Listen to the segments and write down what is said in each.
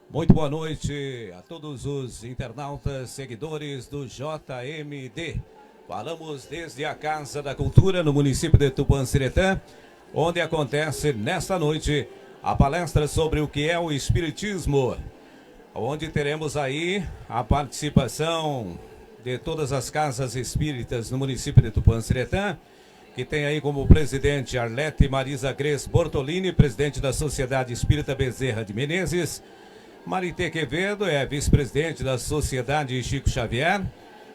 Muito boa noite a todos os internautas, seguidores do JMD. Falamos desde a Casa da Cultura, no município de Tupanciretã, onde acontece nesta noite a palestra sobre o que é o Espiritismo, onde teremos aí a participação de todas as casas espíritas no município de Tupanciretã, que tem aí como presidente Arlete Marisa Gres Bortolini, presidente da Sociedade Espírita Bezerra de Menezes. Marité Quevedo é vice-presidente da Sociedade Chico Xavier.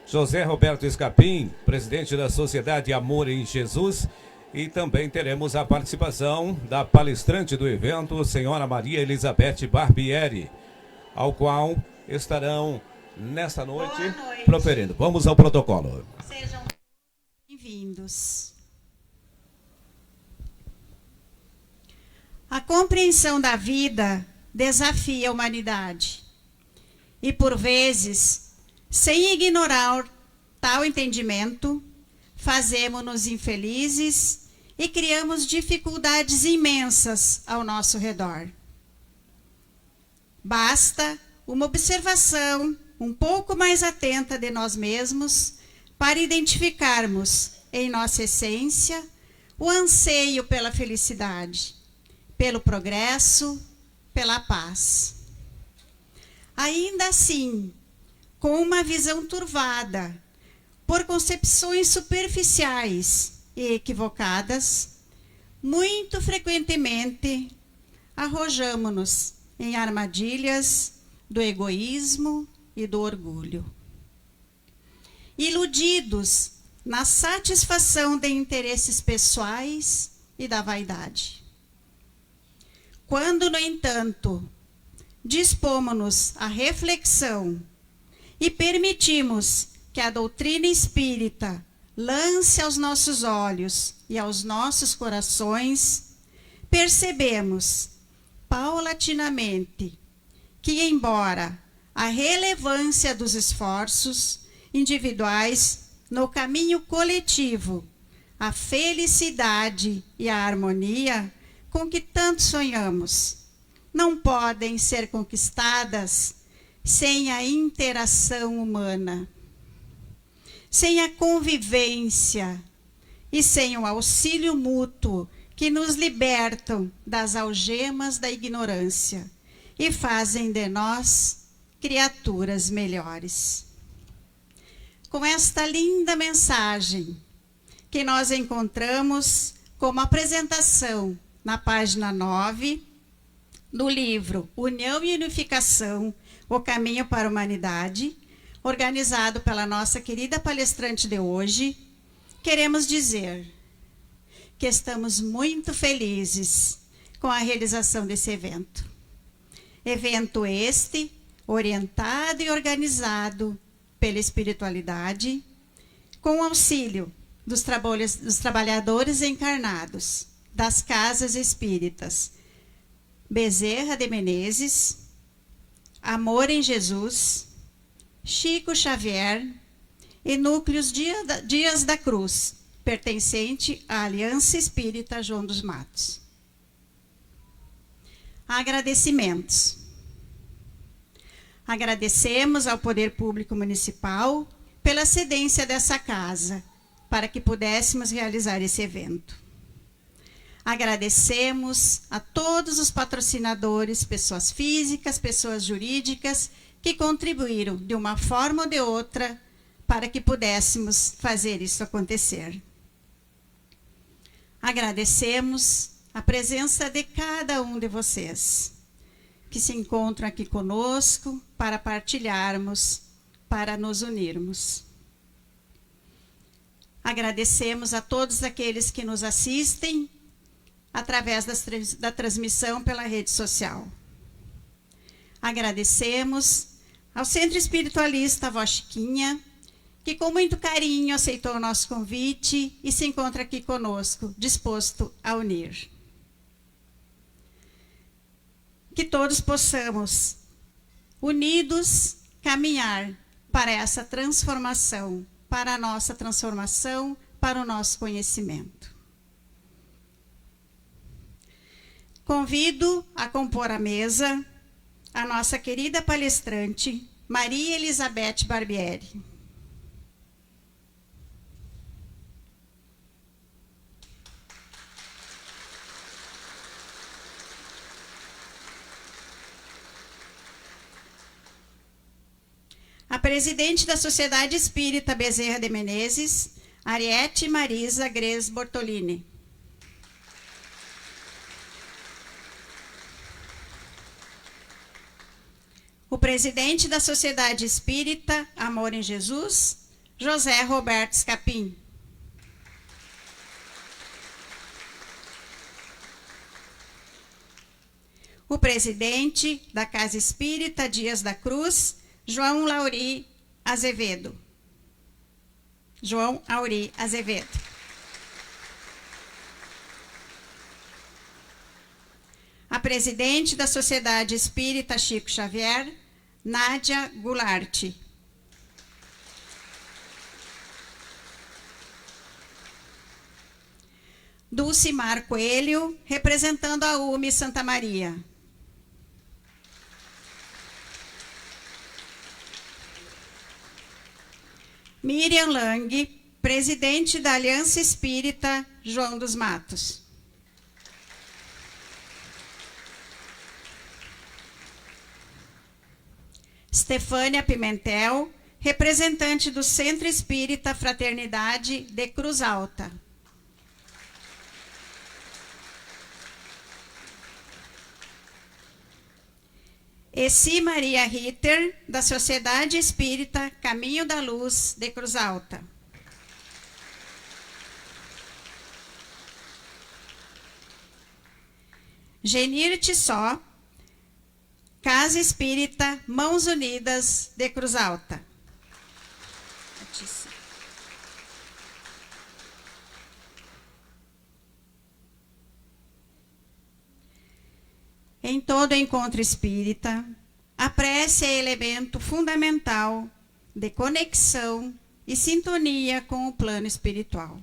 José Roberto Escapim, presidente da Sociedade Amor em Jesus. E também teremos a participação da palestrante do evento, senhora Maria Elizabeth Barbieri, ao qual estarão nesta noite proferindo. Vamos ao protocolo. Sejam bem-vindos. A compreensão da vida desafia a humanidade. E, por vezes, sem ignorar tal entendimento, fazemos-nos infelizes e criamos dificuldades imensas ao nosso redor. Basta uma observação um pouco mais atenta de nós mesmos para identificarmos em nossa essência o anseio pela felicidade, pelo progresso, pela paz. Ainda assim, com uma visão turvada por concepções superficiais e equivocadas, muito frequentemente arrojamo-nos em armadilhas do egoísmo e do orgulho. Iludidos na satisfação de interesses pessoais e da vaidade. Quando, no entanto, dispomos-nos à reflexão e permitimos que a doutrina espírita lance aos nossos olhos e aos nossos corações, percebemos, paulatinamente, que, embora a relevância dos esforços individuais no caminho coletivo, a felicidade e a harmonia com que tanto sonhamos, não podem ser conquistadas sem a interação humana, sem a convivência e sem o auxílio mútuo que nos libertam das algemas da ignorância e fazem de nós criaturas melhores. Com esta linda mensagem que nós encontramos como apresentação na página 9 do livro União e Unificação, o Caminho para a Humanidade, organizado pela nossa querida palestrante de hoje, queremos dizer que estamos muito felizes com a realização desse evento. Evento este orientado e organizado pela espiritualidade, com o auxílio dos trabalhadores encarnados das casas espíritas Bezerra de Menezes, Amor em Jesus, Chico Xavier e Núcleos Dias da Cruz, pertencente à Aliança Espírita João dos Matos. Agradecimentos. Agradecemos ao Poder Público Municipal pela cedência dessa casa, para que pudéssemos realizar esse evento. Agradecemos a todos os patrocinadores, pessoas físicas, pessoas jurídicas, que contribuíram de uma forma ou de outra para que pudéssemos fazer isso acontecer. Agradecemos a presença de cada um de vocês, que se encontram aqui conosco para partilharmos, para nos unirmos. Agradecemos a todos aqueles que nos assistem através da transmissão pela rede social. Agradecemos ao Centro Espiritualista Avó Chiquinha, que com muito carinho aceitou o nosso convite e se encontra aqui conosco, disposto a unir. Que todos possamos, unidos, caminhar para essa transformação, para a nossa transformação, para o nosso conhecimento. Convido a compor a mesa a nossa querida palestrante, Maria Elizabeth Barbieri. A presidente da Sociedade Espírita Bezerra de Menezes, Ariete Marisa Gres Bortolini. O presidente da Sociedade Espírita Amor em Jesus, José Roberto Scapim. O presidente da Casa Espírita Dias da Cruz, João Auri Azevedo. João Auri Azevedo. A presidente da Sociedade Espírita Chico Xavier, Nádia Goulart. Dulcimar Coelho, representando a UME Santa Maria. Miriam Lang, presidente da Aliança Espírita João dos Matos. Stefânia Pimentel, representante do Centro Espírita Fraternidade de Cruz Alta. Essi Maria Ritter, da Sociedade Espírita Caminho da Luz de Cruz Alta. Genir Tissó, Casa Espírita Mãos Unidas de Cruz Alta. Em todo encontro espírita, a prece é elemento fundamental de conexão e sintonia com o plano espiritual.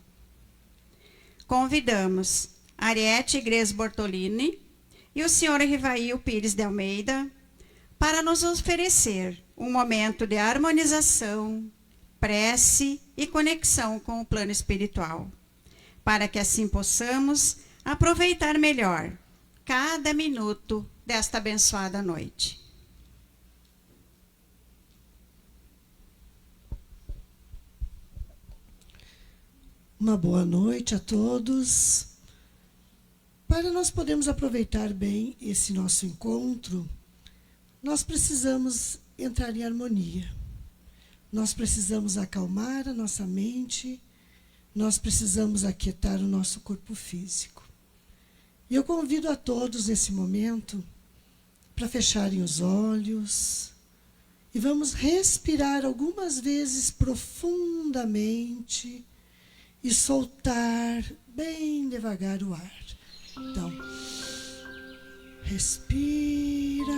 Convidamos Ariete Gres Bortolini e o senhor Rivail Pires de Almeida para nos oferecer um momento de harmonização, prece e conexão com o plano espiritual, para que assim possamos aproveitar melhor cada minuto desta abençoada noite. Uma boa noite a todos. Para nós podermos aproveitar bem esse nosso encontro, nós precisamos entrar em harmonia. Nós precisamos acalmar a nossa mente, nós precisamos aquietar o nosso corpo físico. E eu convido a todos nesse momento para fecharem os olhos e vamos respirar algumas vezes profundamente e soltar bem devagar o ar. Então, respira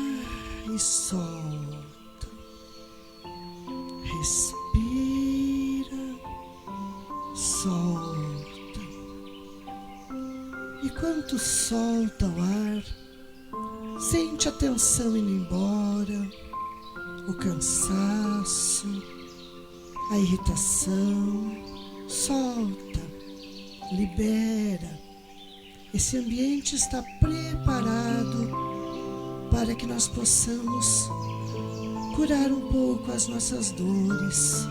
e solta. Respira, solta. Enquanto solta o ar, sente a tensão indo embora, o cansaço, a irritação. Solta, libera. Esse ambiente está preparado para que nós possamos curar um pouco as nossas dores,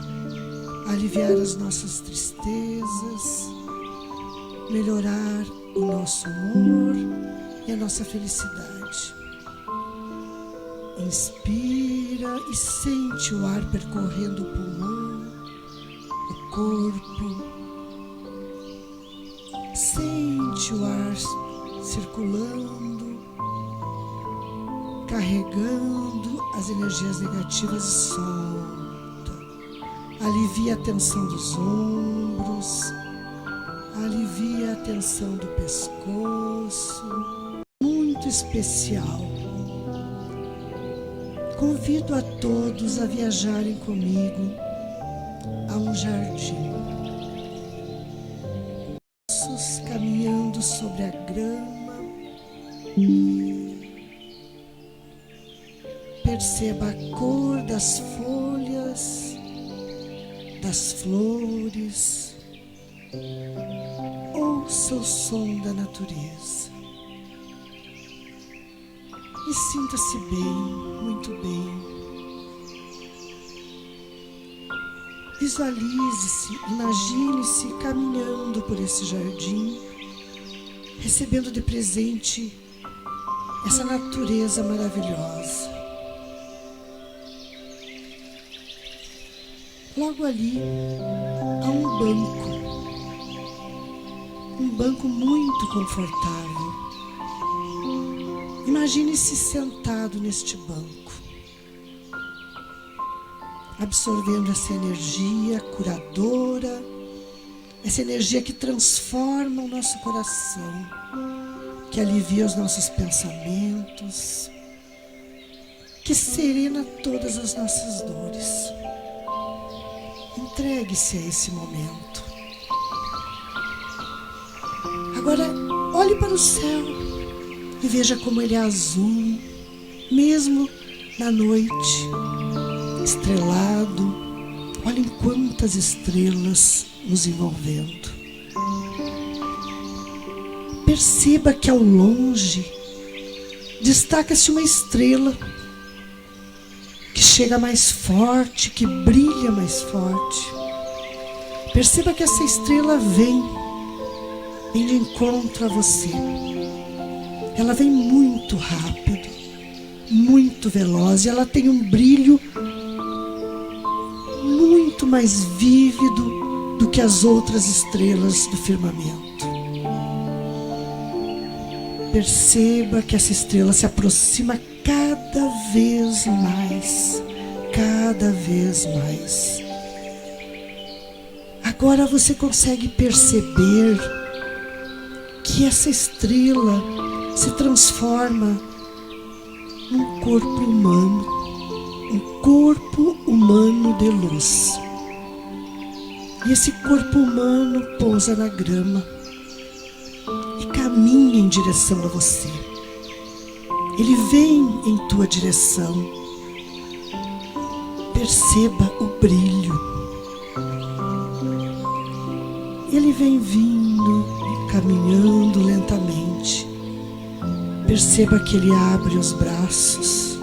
aliviar as nossas tristezas, melhorar o nosso humor e a nossa felicidade. Inspira e sente o ar percorrendo o pulmão, o corpo. Sente o ar circulando, carregando as energias negativas e solta. Alivia a tensão dos ombros, alivia a tensão do pescoço. Muito especial. Convido a todos a viajarem comigo a um jardim. Caminhando sobre a grama, perceba a cor das folhas, das flores. Ouça o som da natureza e sinta-se bem, muito bem. Visualize-se, imagine-se caminhando por esse jardim, recebendo de presente essa natureza maravilhosa. Logo ali há um banco muito confortável. Imagine-se sentado neste banco, absorvendo essa energia curadora, essa energia que transforma o nosso coração, que alivia os nossos pensamentos, que serena todas as nossas dores. Entregue-se a esse momento. Agora, olhe para o céu e veja como ele é azul, mesmo na noite, estrelado. Olhem quantas estrelas nos envolvendo. Perceba que ao longe destaca-se uma estrela que chega mais forte, que brilha mais forte. Perceba que essa estrela vem de encontro a você. Ela vem muito rápido, muito veloz, e ela tem um brilho muito mais vívido do que as outras estrelas do firmamento. Perceba que essa estrela se aproxima cada vez mais, cada vez mais. Agora você consegue perceber que essa estrela se transforma num corpo humano, um corpo humano de luz. E esse corpo humano pousa na grama e caminha em direção a você. Ele vem em tua direção. Perceba o brilho. Ele vem vindo, caminhando lentamente. Perceba que ele abre os braços.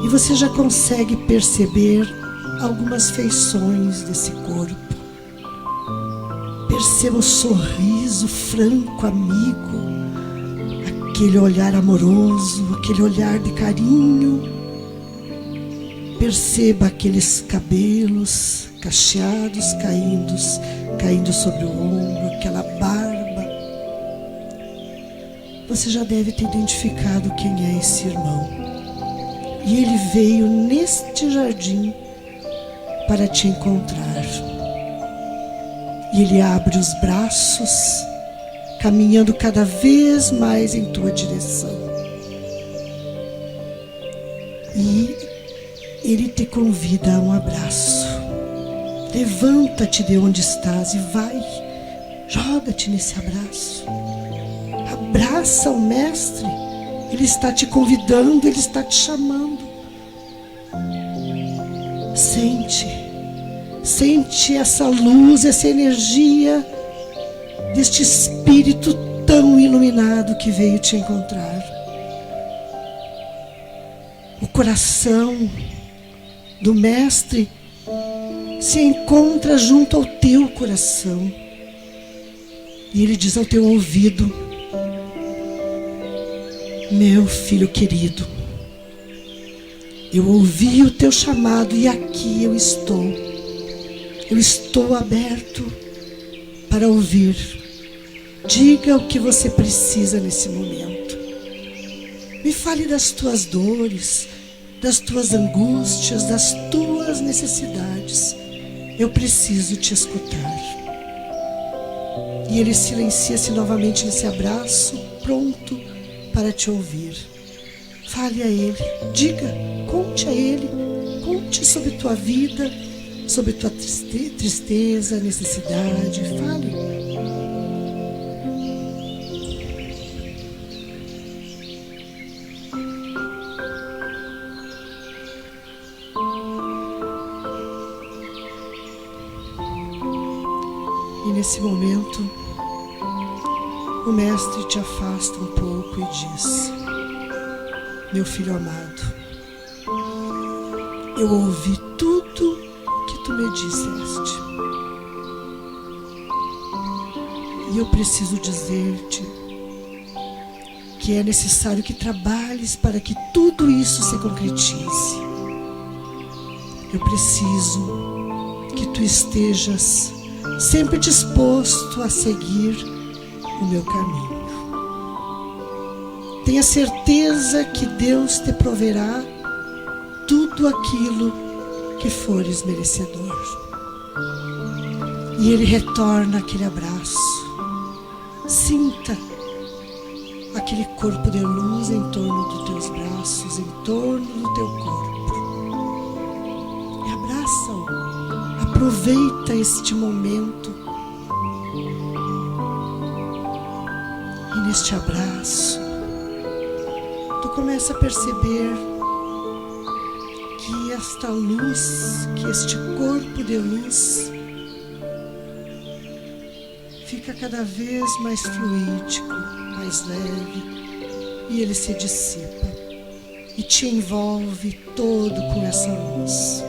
E você já consegue perceber algumas feições desse corpo. Perceba o sorriso franco, amigo, aquele olhar amoroso, aquele olhar de carinho. Perceba aqueles cabelos cacheados caindo sobre o ombro, aquela barba. Você já deve ter identificado quem é esse irmão. E ele veio neste jardim para te encontrar. E ele abre os braços, caminhando cada vez mais em tua direção. E ele te convida a um abraço. Levanta-te de onde estás e vai, joga-te nesse abraço. Abraça o Mestre. Ele está te convidando, ele está te chamando. Sente essa luz, essa energia deste Espírito tão iluminado que veio te encontrar. O coração do Mestre se encontra junto ao teu coração. E ele diz ao teu ouvido: meu filho querido, eu ouvi o teu chamado e aqui eu estou. Eu estou aberto para ouvir. Diga o que você precisa nesse momento. Me fale das tuas dores, das tuas angústias, das tuas necessidades. Eu preciso te escutar. E ele silencia-se novamente nesse abraço, pronto para te ouvir. Fale a ele, diga, conte a ele, conte sobre tua vida, sobre tua tristeza, necessidade, fale. nesse momento, o Mestre te afasta um pouco e diz: meu filho amado, eu ouvi tudo que tu me disseste. E eu preciso dizer-te que é necessário que trabalhes para que tudo isso se concretize. Eu preciso que tu estejas sempre disposto a seguir o meu caminho. Tenha certeza que Deus te proverá tudo aquilo que fores merecedor. E Ele retorna aquele abraço. Sinta aquele corpo de luz em torno dos teus braços, em torno do teu corpo. E abraça-o. Aproveita este momento. E neste abraço, tu começa a perceber que esta luz, que este corpo de luz fica cada vez mais fluídico, mais leve, e ele se dissipa e te envolve todo com essa luz.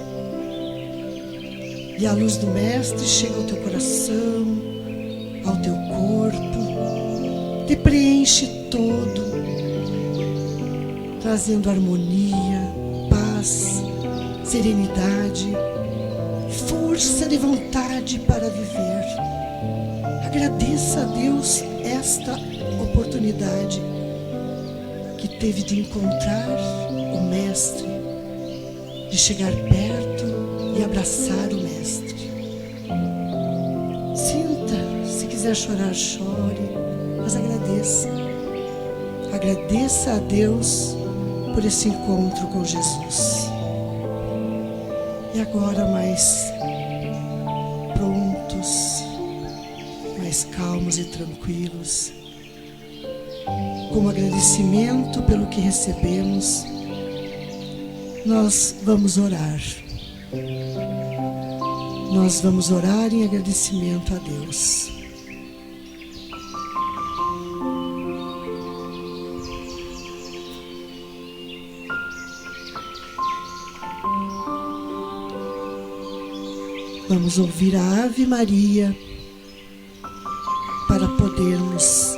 E a luz do Mestre chega ao teu coração, ao teu corpo, te preenche todo, trazendo harmonia, paz, serenidade, força de vontade para viver. Agradeça a Deus esta oportunidade que teve de encontrar o Mestre, de chegar perto e abraçar o Mestre. Sinta, se quiser chorar, chore, mas agradeça. Agradeça a Deus por esse encontro com Jesus. E agora, mais prontos, mais calmos e tranquilos, como agradecimento pelo que recebemos, nós vamos orar. Nós vamos orar em agradecimento a Deus. Vamos ouvir a Ave Maria para podermos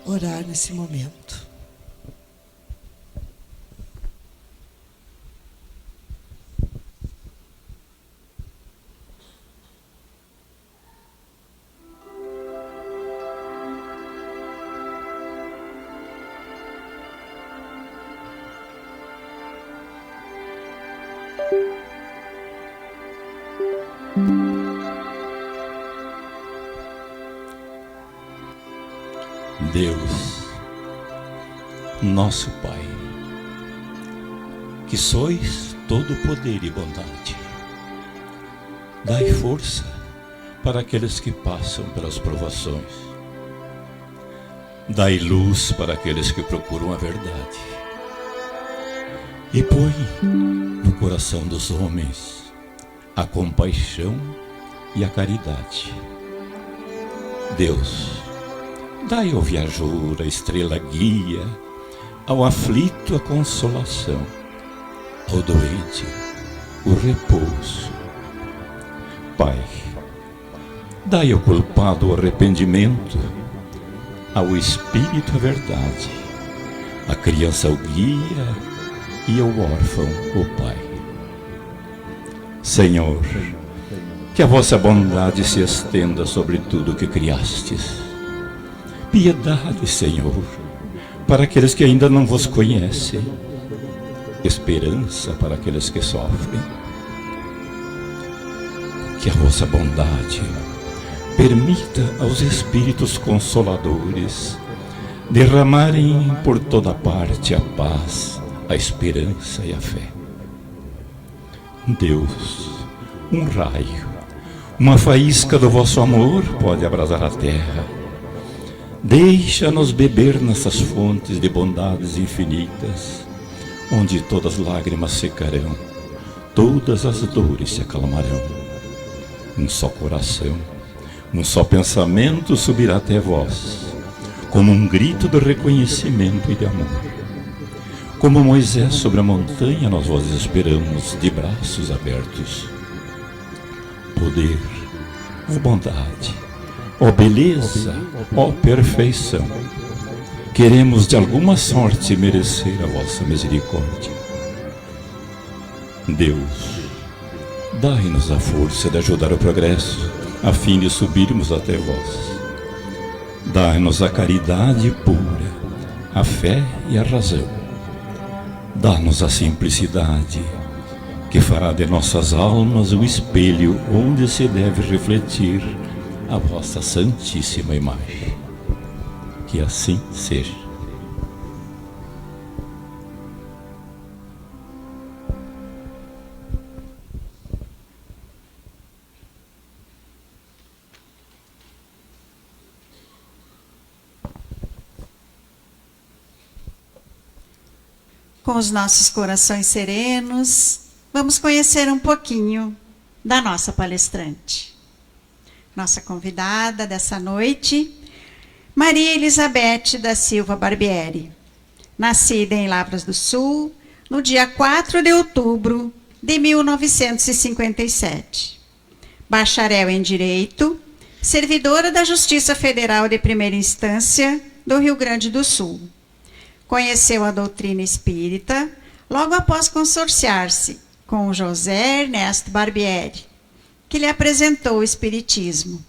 orar nesse momento. Deus, nosso Pai, que sois todo poder e bondade, dai força para aqueles que passam pelas provações, dai luz para aqueles que procuram a verdade, e põe no coração dos homens a compaixão e a caridade. Deus, dai ao viajor a estrela guia, ao aflito a consolação, ao doente o repouso. Pai, dai ao culpado o arrependimento, ao espírito a verdade, à criança o guia e ao órfão o Pai. Senhor, que a vossa bondade se estenda sobre tudo que criastes. Piedade, Senhor, para aqueles que ainda não vos conhecem. Esperança para aqueles que sofrem. Que a vossa bondade permita aos Espíritos Consoladores derramarem por toda parte a paz, a esperança e a fé. Deus, um raio, uma faísca do vosso amor pode abrasar a terra. Deixa-nos beber nessas fontes de bondades infinitas, onde todas as lágrimas secarão, todas as dores se acalmarão. um só coração, um só pensamento subirá até vós, como um grito de reconhecimento e de amor. Como Moisés sobre a montanha, nós vos esperamos de braços abertos. Poder, ó bondade, ó beleza, ó perfeição, queremos de alguma sorte merecer a vossa misericórdia. Deus, dai-nos a força de ajudar o progresso, a fim de subirmos até vós. Dai-nos a caridade pura, a fé e a razão. Dá-nos a simplicidade, que fará de nossas almas o espelho onde se deve refletir a vossa santíssima imagem. Que assim seja. Com os nossos corações serenos, vamos conhecer um pouquinho da nossa palestrante. Nossa convidada dessa noite, Maria Elizabeth da Silva Barbieri, nascida em Lavras do Sul, no dia 4 de outubro de 1957. Bacharel em Direito, servidora da Justiça Federal de Primeira Instância do Rio Grande do Sul. Conheceu a doutrina espírita logo após consorciar-se com José Ernesto Barbieri, que lhe apresentou o espiritismo,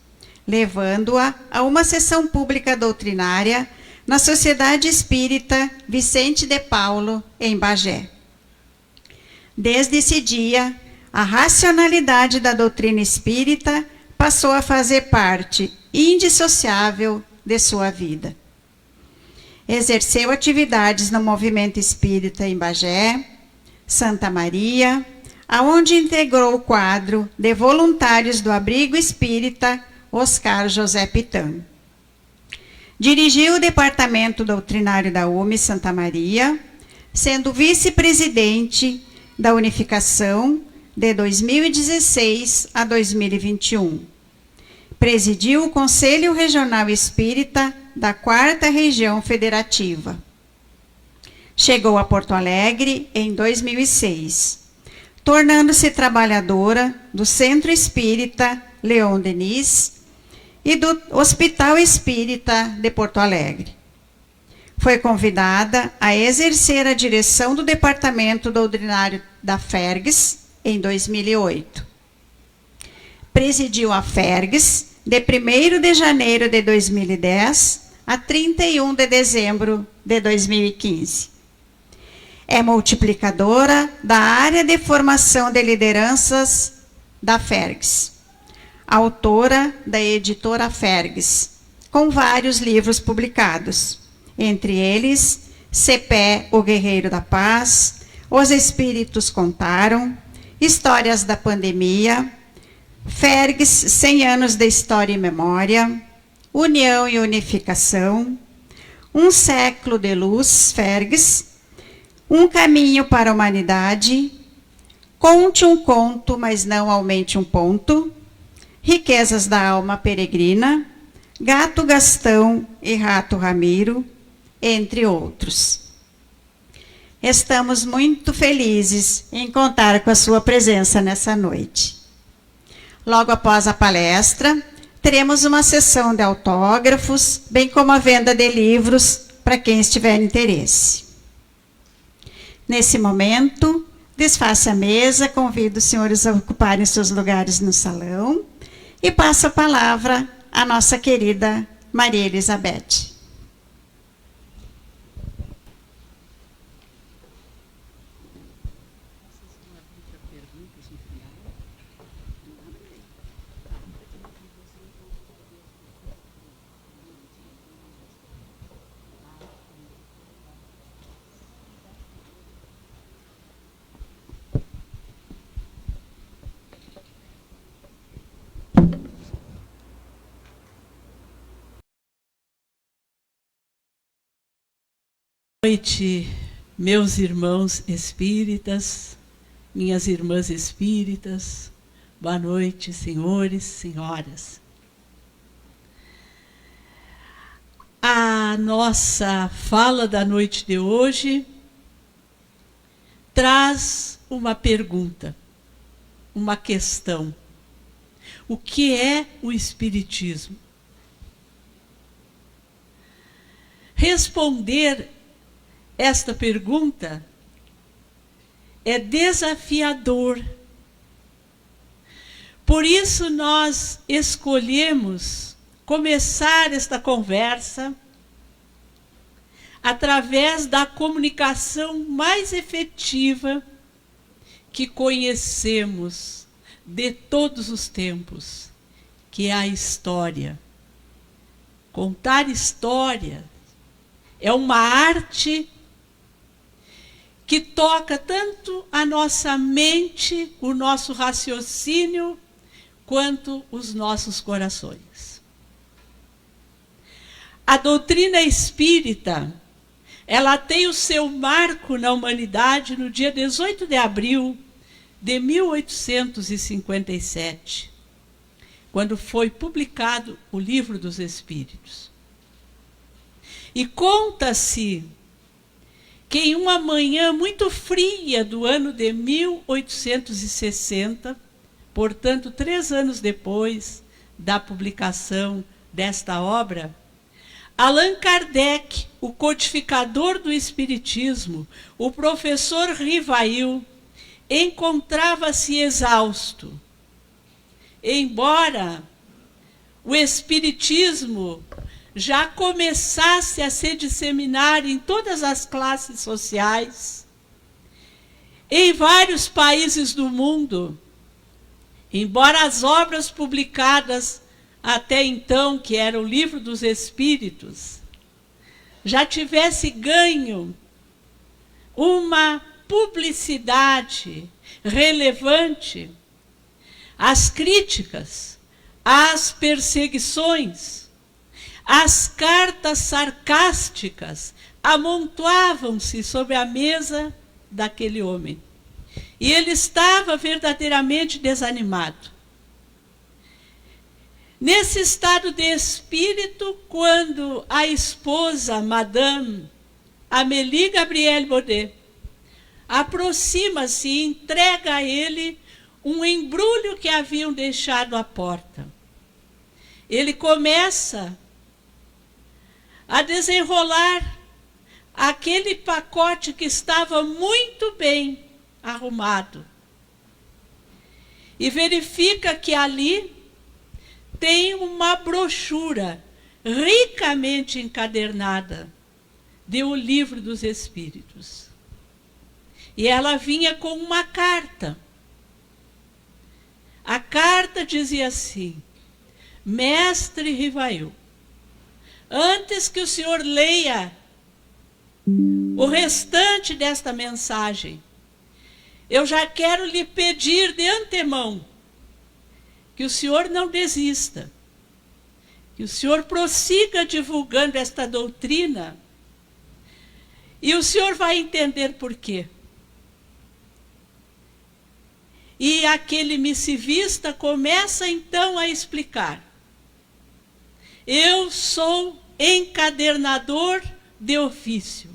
levando-a a uma sessão pública doutrinária na Sociedade Espírita Vicente de Paulo, em Bagé. Desde esse dia, a racionalidade da doutrina espírita passou a fazer parte indissociável de sua vida. Exerceu atividades no movimento espírita em Bagé, Santa Maria, aonde integrou o quadro de voluntários do abrigo espírita Oscar José Pitã. Dirigiu o departamento doutrinário da UME Santa Maria, sendo vice-presidente da Unificação de 2016 a 2021. Presidiu o Conselho Regional Espírita da 4ª Região Federativa. Chegou a Porto Alegre em 2006, tornando-se trabalhadora do Centro Espírita Leon Denis e do Hospital Espírita de Porto Alegre. Foi convidada a exercer a direção do Departamento Doutrinário da FERGS em 2008. Presidiu a FERGS de 1º de janeiro de 2010 a 31 de dezembro de 2015. É multiplicadora da área de formação de lideranças da FERGS, autora da editora FERGS, com vários livros publicados, entre eles Cepé, o Guerreiro da Paz, Os Espíritos Contaram, Histórias da Pandemia, FERGS, 100 anos de História e Memória, União e Unificação, Um Século de Luz, FERGS, Um Caminho para a Humanidade, Conte um Conto, mas não aumente um ponto, Riquezas da Alma Peregrina, Gato Gastão e Rato Ramiro, entre outros. Estamos muito felizes em contar com a sua presença nessa noite. Logo após a palestra, teremos uma sessão de autógrafos, bem como a venda de livros para quem estiver interesse. Nesse momento, desfaça a mesa, convido os senhores a ocuparem seus lugares no salão e passo a palavra à nossa querida Maria Elizabeth. Boa noite, meus irmãos espíritas, minhas irmãs espíritas, Boa noite, senhores, senhoras. A nossa fala da noite de hoje traz uma pergunta, uma questão. O que é o Espiritismo? Responder esta pergunta é desafiador. Por isso nós escolhemos começar esta conversa através da comunicação mais efetiva que conhecemos de todos os tempos, que é a história. Contar história é uma arte que toca tanto a nossa mente, o nosso raciocínio, quanto os nossos corações. A doutrina espírita, ela tem o seu marco na humanidade no dia 18 de abril de 1857, quando foi publicado o Livro dos Espíritos. E conta-se que em uma manhã muito fria do ano de 1860, portanto, 3 anos depois da publicação desta obra, Allan Kardec, o codificador do Espiritismo, o professor Rivail, encontrava-se exausto. Embora o Espiritismo já começasse a se disseminar em todas as classes sociais, em vários países do mundo, embora as obras publicadas até então, que era o Livro dos Espíritos, já tivesse ganho uma publicidade relevante, as críticas, as perseguições, as cartas sarcásticas amontoavam-se sobre a mesa daquele homem. E ele estava verdadeiramente desanimado. Nesse estado de espírito, quando a esposa, Madame Amélie Gabrielle Baudet, aproxima-se e entrega a ele um embrulho que haviam deixado à porta. Ele começa a desenrolar aquele pacote que estava muito bem arrumado. E verifica que ali tem uma brochura ricamente encadernada de O Livro dos Espíritos. E ela vinha com uma carta. A carta dizia assim: Mestre Rivail, antes que o senhor leia o restante desta mensagem, eu já quero lhe pedir de antemão que o senhor não desista, que o senhor prossiga divulgando esta doutrina, e o senhor vai entender por quê. E aquele missivista começa então a explicar: eu sou encadernador de ofício.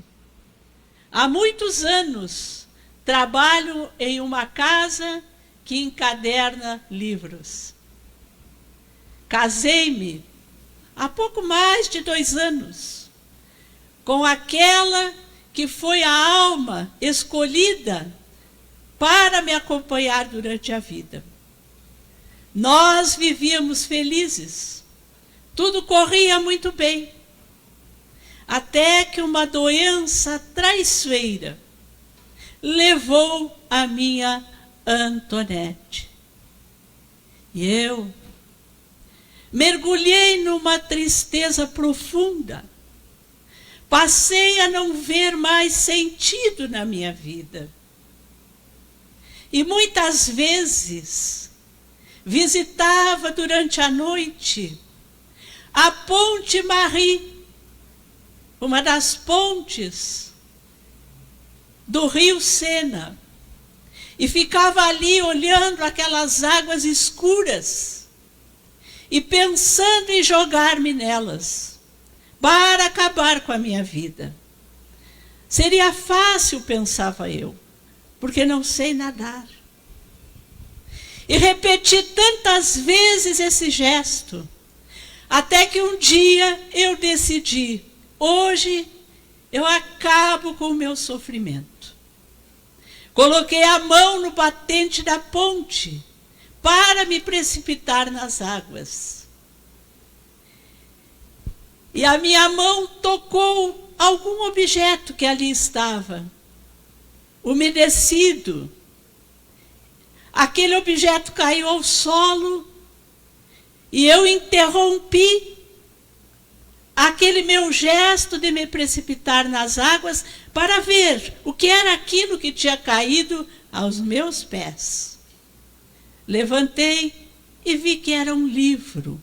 Há muitos anos trabalho em uma casa que encaderna livros. Casei-me há pouco mais de 2 anos com aquela que foi a alma escolhida para me acompanhar durante a vida. Nós vivíamos felizes, tudo corria muito bem, até que uma doença traiçoeira levou a minha Antoinette. E eu mergulhei numa tristeza profunda, passei a não ver mais sentido na minha vida. E muitas vezes visitava durante a noite a Ponte Marie, uma das pontes do Rio Sena. e ficava ali olhando aquelas águas escuras e pensando em jogar-me nelas para acabar com a minha vida. Seria fácil, pensava eu, porque não sei nadar. E repeti tantas vezes esse gesto, até que um dia eu decidi: hoje eu acabo com o meu sofrimento. Coloquei a mão no batente da ponte para me precipitar nas águas. E a minha mão tocou algum objeto que ali estava, umedecido. Aquele objeto caiu ao solo e eu interrompi aquele meu gesto de me precipitar nas águas para ver o que era aquilo que tinha caído aos meus pés. Levantei e vi que era um livro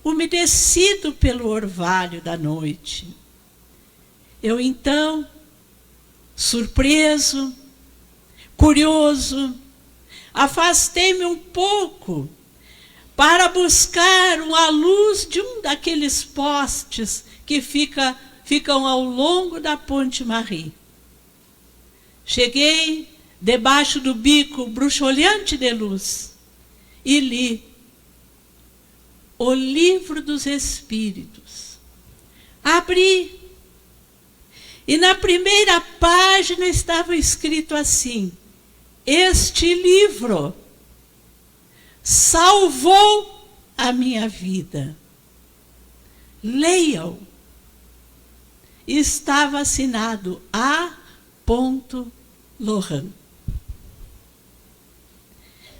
umedecido pelo orvalho da noite. Eu então, surpreso, curioso, afastei-me um pouco para buscar a luz de um daqueles postes que ficam ao longo da Ponte Marie. Cheguei debaixo do bico bruxuleante de luz e li o Livro dos Espíritos. Abri e na primeira página estava escrito assim: este livro salvou a minha vida. Leiam. Estava assinado A. Lohan.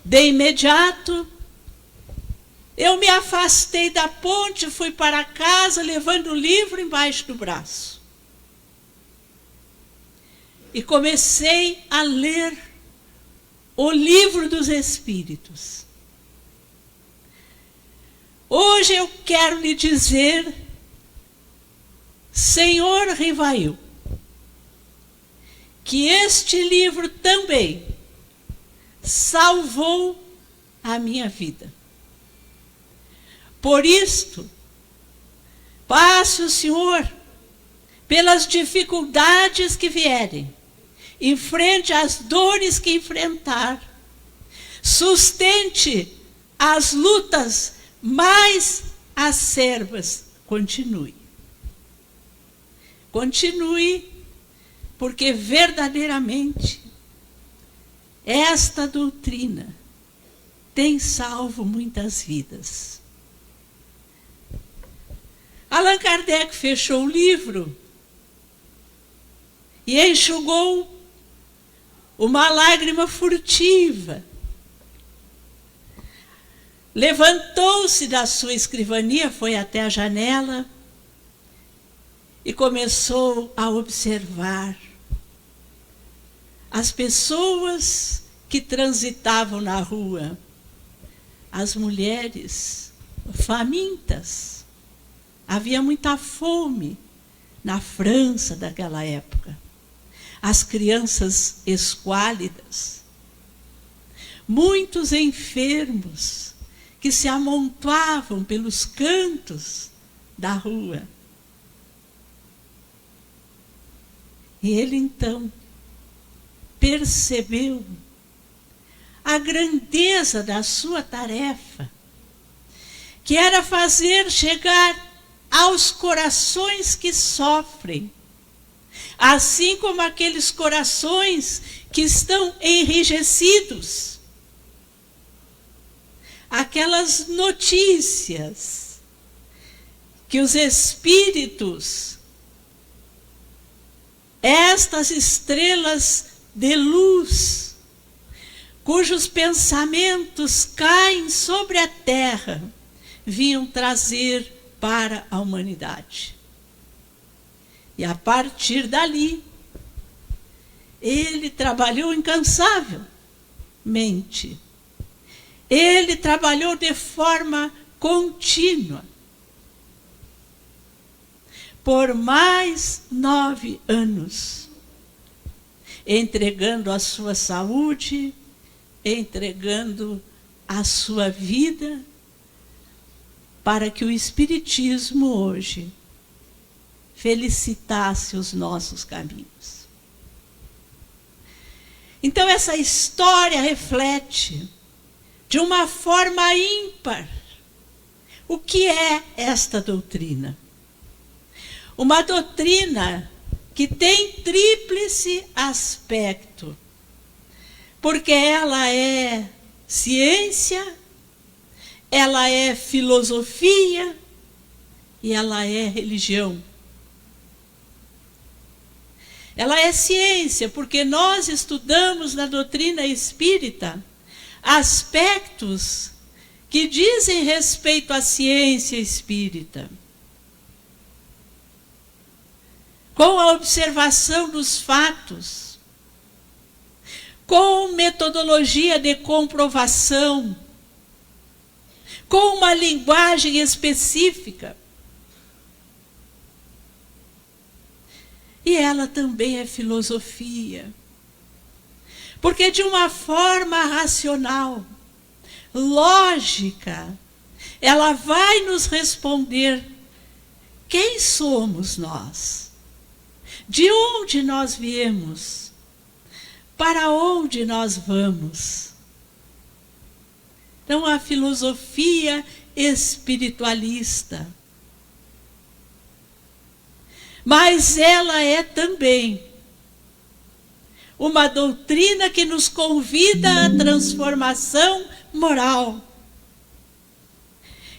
De imediato, eu me afastei da ponte, fui para casa levando o livro embaixo do braço. E comecei a ler o Livro dos Espíritos. Hoje eu quero lhe dizer, Senhor Rivail, que este livro também salvou a minha vida. Por isto, passe o Senhor pelas dificuldades que vierem, enfrente as dores que enfrentar, sustente as lutas mais acerbas. Continue. Continue, porque verdadeiramente esta doutrina tem salvo muitas vidas. Allan Kardec fechou o livro e enxugou uma lágrima furtiva. Levantou-se da sua escrivania, foi até a janela e começou a observar as pessoas que transitavam na rua, as mulheres famintas. Havia muita fome na França daquela época. As crianças esquálidas. Muitos enfermos que se amontoavam pelos cantos da rua. E ele então percebeu a grandeza da sua tarefa, que era fazer chegar aos corações que sofrem, assim como aqueles corações que estão enrijecidos, aquelas notícias que os espíritos, estas estrelas de luz, cujos pensamentos caem sobre a terra, vinham trazer para a humanidade. E a partir dali, ele trabalhou incansavelmente. Ele trabalhou de forma contínua. Por mais 9 anos. entregando a sua saúde, entregando a sua vida, para que o Espiritismo hoje felicitasse os nossos caminhos. Então, essa história reflete, de uma forma ímpar, o que é esta doutrina. Uma doutrina que tem tríplice aspecto, porque ela é ciência, ela é filosofia e ela é religião. Ela é ciência, porque nós estudamos na doutrina espírita aspectos que dizem respeito à ciência espírita, com a observação dos fatos, com metodologia de comprovação, com uma linguagem específica. E ela também é filosofia, porque de uma forma racional, lógica, ela vai nos responder quem somos nós, de onde nós viemos, para onde nós vamos. Então, a filosofia espiritualista. Mas ela é também uma doutrina que nos convida à transformação moral,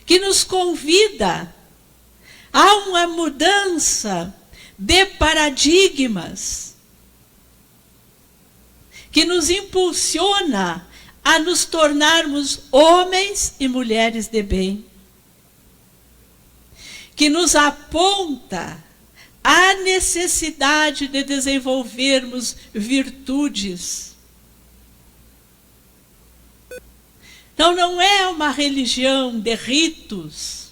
que nos convida a uma mudança de paradigmas, que nos impulsiona a nos tornarmos homens e mulheres de bem, que nos aponta a necessidade de desenvolvermos virtudes. Então, não é uma religião de ritos,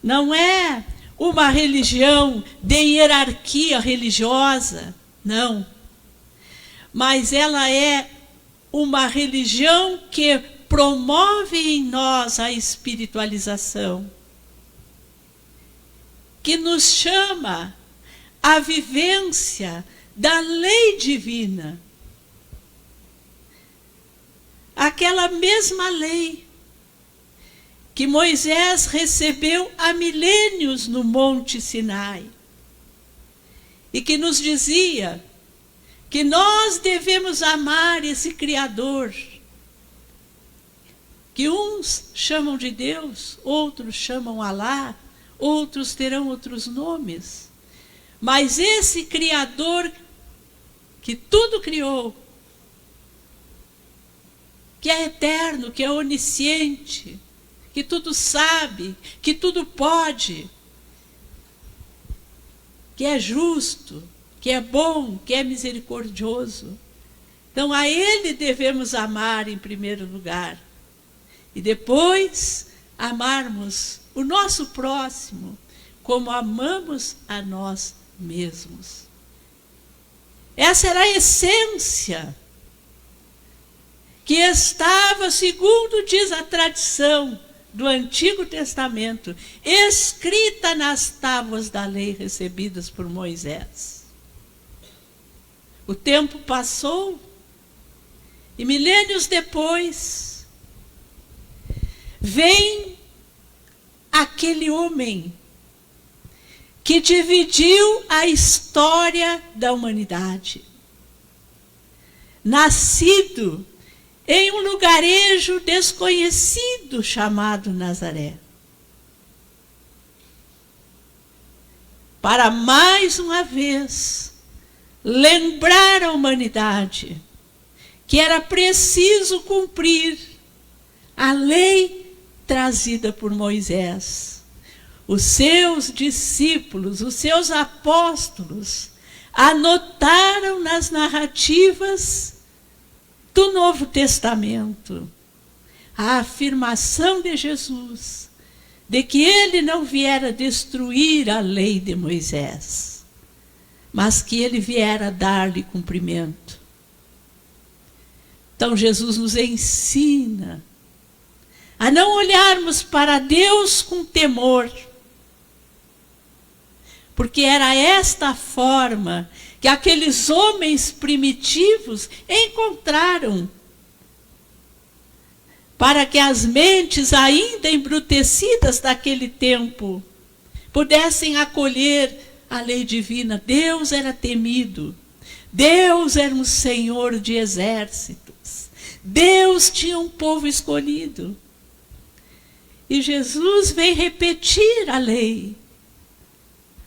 não é uma religião de hierarquia religiosa, não. Mas ela é uma religião que promove em nós a espiritualização, que nos chama à vivência da lei divina. Aquela mesma lei que Moisés recebeu há milênios no Monte Sinai, e que nos dizia que nós devemos amar esse Criador, que uns chamam de Deus, outros chamam Alá, outros terão outros nomes, mas esse Criador que tudo criou, que é eterno, que é onisciente, que tudo sabe, que tudo pode, que é justo, que é bom, que é misericordioso. Então, a Ele devemos amar em primeiro lugar, e depois amarmos o nosso próximo como amamos a nós mesmos. Essa era a essência que estava, segundo diz a tradição do Antigo Testamento, escrita nas tábuas da lei recebidas por Moisés. O tempo passou e milênios depois vem aquele homem que dividiu a história da humanidade, nascido em um lugarejo desconhecido chamado Nazaré, para mais uma vez lembrar a humanidade que era preciso cumprir a lei trazida por Moisés. Os seus discípulos, os seus apóstolos, anotaram nas narrativas do Novo Testamento a afirmação de Jesus de que ele não viera destruir a lei de Moisés, mas que ele viera dar-lhe cumprimento. Então Jesus nos ensina a não olharmos para Deus com temor, porque era esta a forma que aqueles homens primitivos encontraram para que as mentes ainda embrutecidas daquele tempo pudessem acolher a lei divina. Deus era temido, Deus era um Senhor de exércitos, Deus tinha um povo escolhido. E Jesus vem repetir a lei.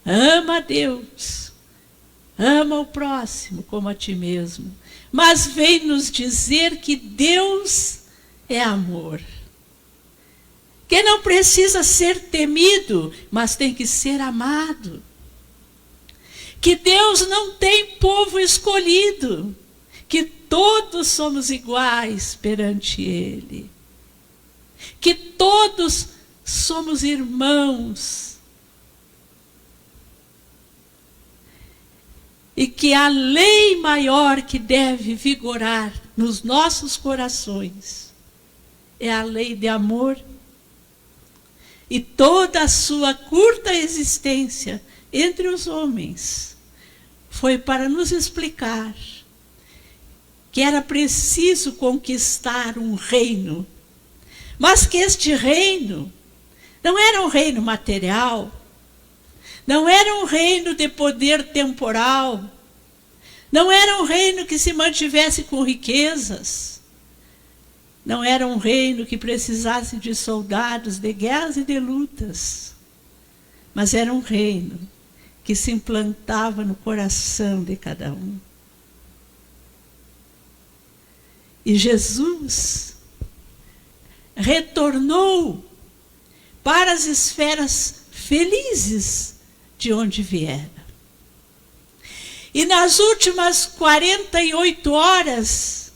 Ama a Deus, ama o próximo como a ti mesmo. Mas vem nos dizer que Deus é amor. Que não precisa ser temido, mas tem que ser amado. Que Deus não tem povo escolhido, que todos somos iguais perante Ele. Que todos somos irmãos. E que a lei maior que deve vigorar nos nossos corações é a lei de amor. E toda a sua curta existência entre os homens foi para nos explicar que era preciso conquistar um reino, mas que este reino não era um reino material, não era um reino de poder temporal, não era um reino que se mantivesse com riquezas, não era um reino que precisasse de soldados, de guerras e de lutas, mas era um reino que se implantava no coração de cada um. E Jesus retornou para as esferas felizes de onde viera. E nas últimas 48 horas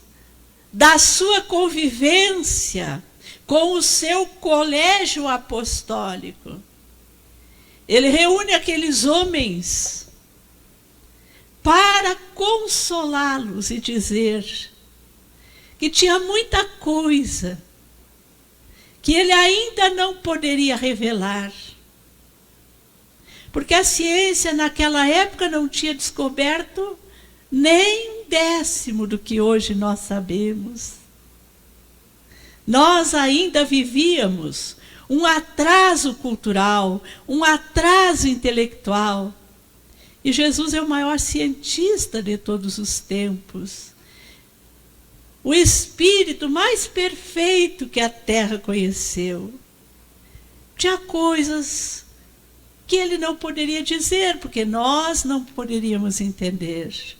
da sua convivência com o seu colégio apostólico, ele reúne aqueles homens para consolá-los e dizer que tinha muita coisa que ele ainda não poderia revelar, porque a ciência naquela época não tinha descoberto nem 1/10 do que hoje nós sabemos. Nós ainda vivíamos um atraso cultural, um atraso intelectual. E Jesus é o maior cientista de todos os tempos. O espírito mais perfeito que a terra conheceu. Tinha coisas que ele não poderia dizer, porque nós não poderíamos entender.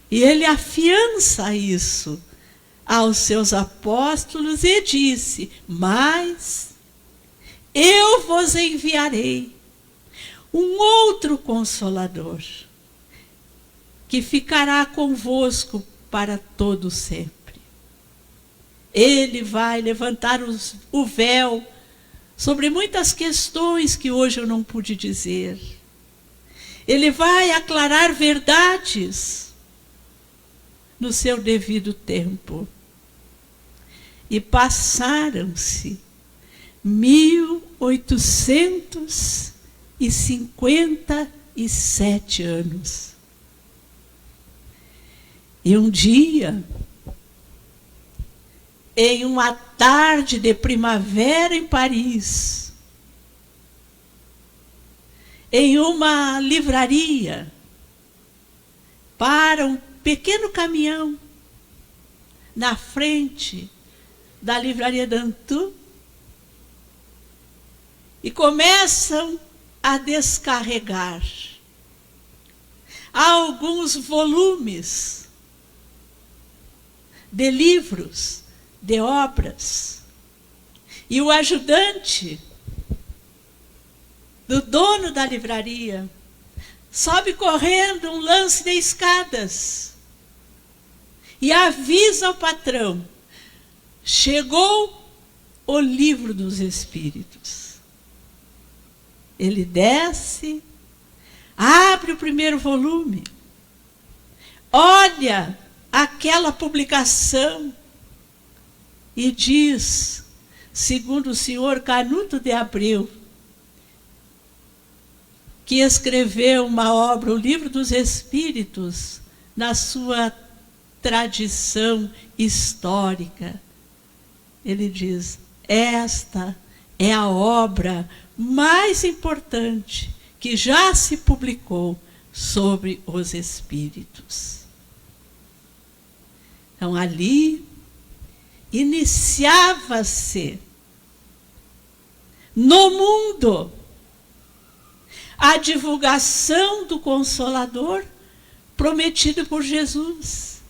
E ele afiança isso aos seus apóstolos e disse: mas eu vos enviarei um outro Consolador, que ficará convosco para todo sempre. Ele vai levantar o véu sobre muitas questões que hoje eu não pude dizer. Ele vai aclarar verdades no seu devido tempo. E passaram-se 1857 anos. E um dia, em uma tarde de primavera em Paris, em uma livraria, para um pequeno caminhão na frente da livraria Dantu e começam a descarregar alguns volumes de livros, de obras. E o ajudante do dono da livraria sobe correndo um lance de escadas e avisa ao patrão: chegou o livro dos Espíritos. Ele desce, abre abre o primeiro volume, olha aquela publicação e diz, segundo o senhor Canuto de Abreu, que escreveu uma obra, o Livro dos Espíritos, na sua tradição histórica. Ele diz, esta é a obra mais importante que já se publicou sobre os espíritos. Então, ali, iniciava-se no mundo a divulgação do Consolador prometido por Jesus,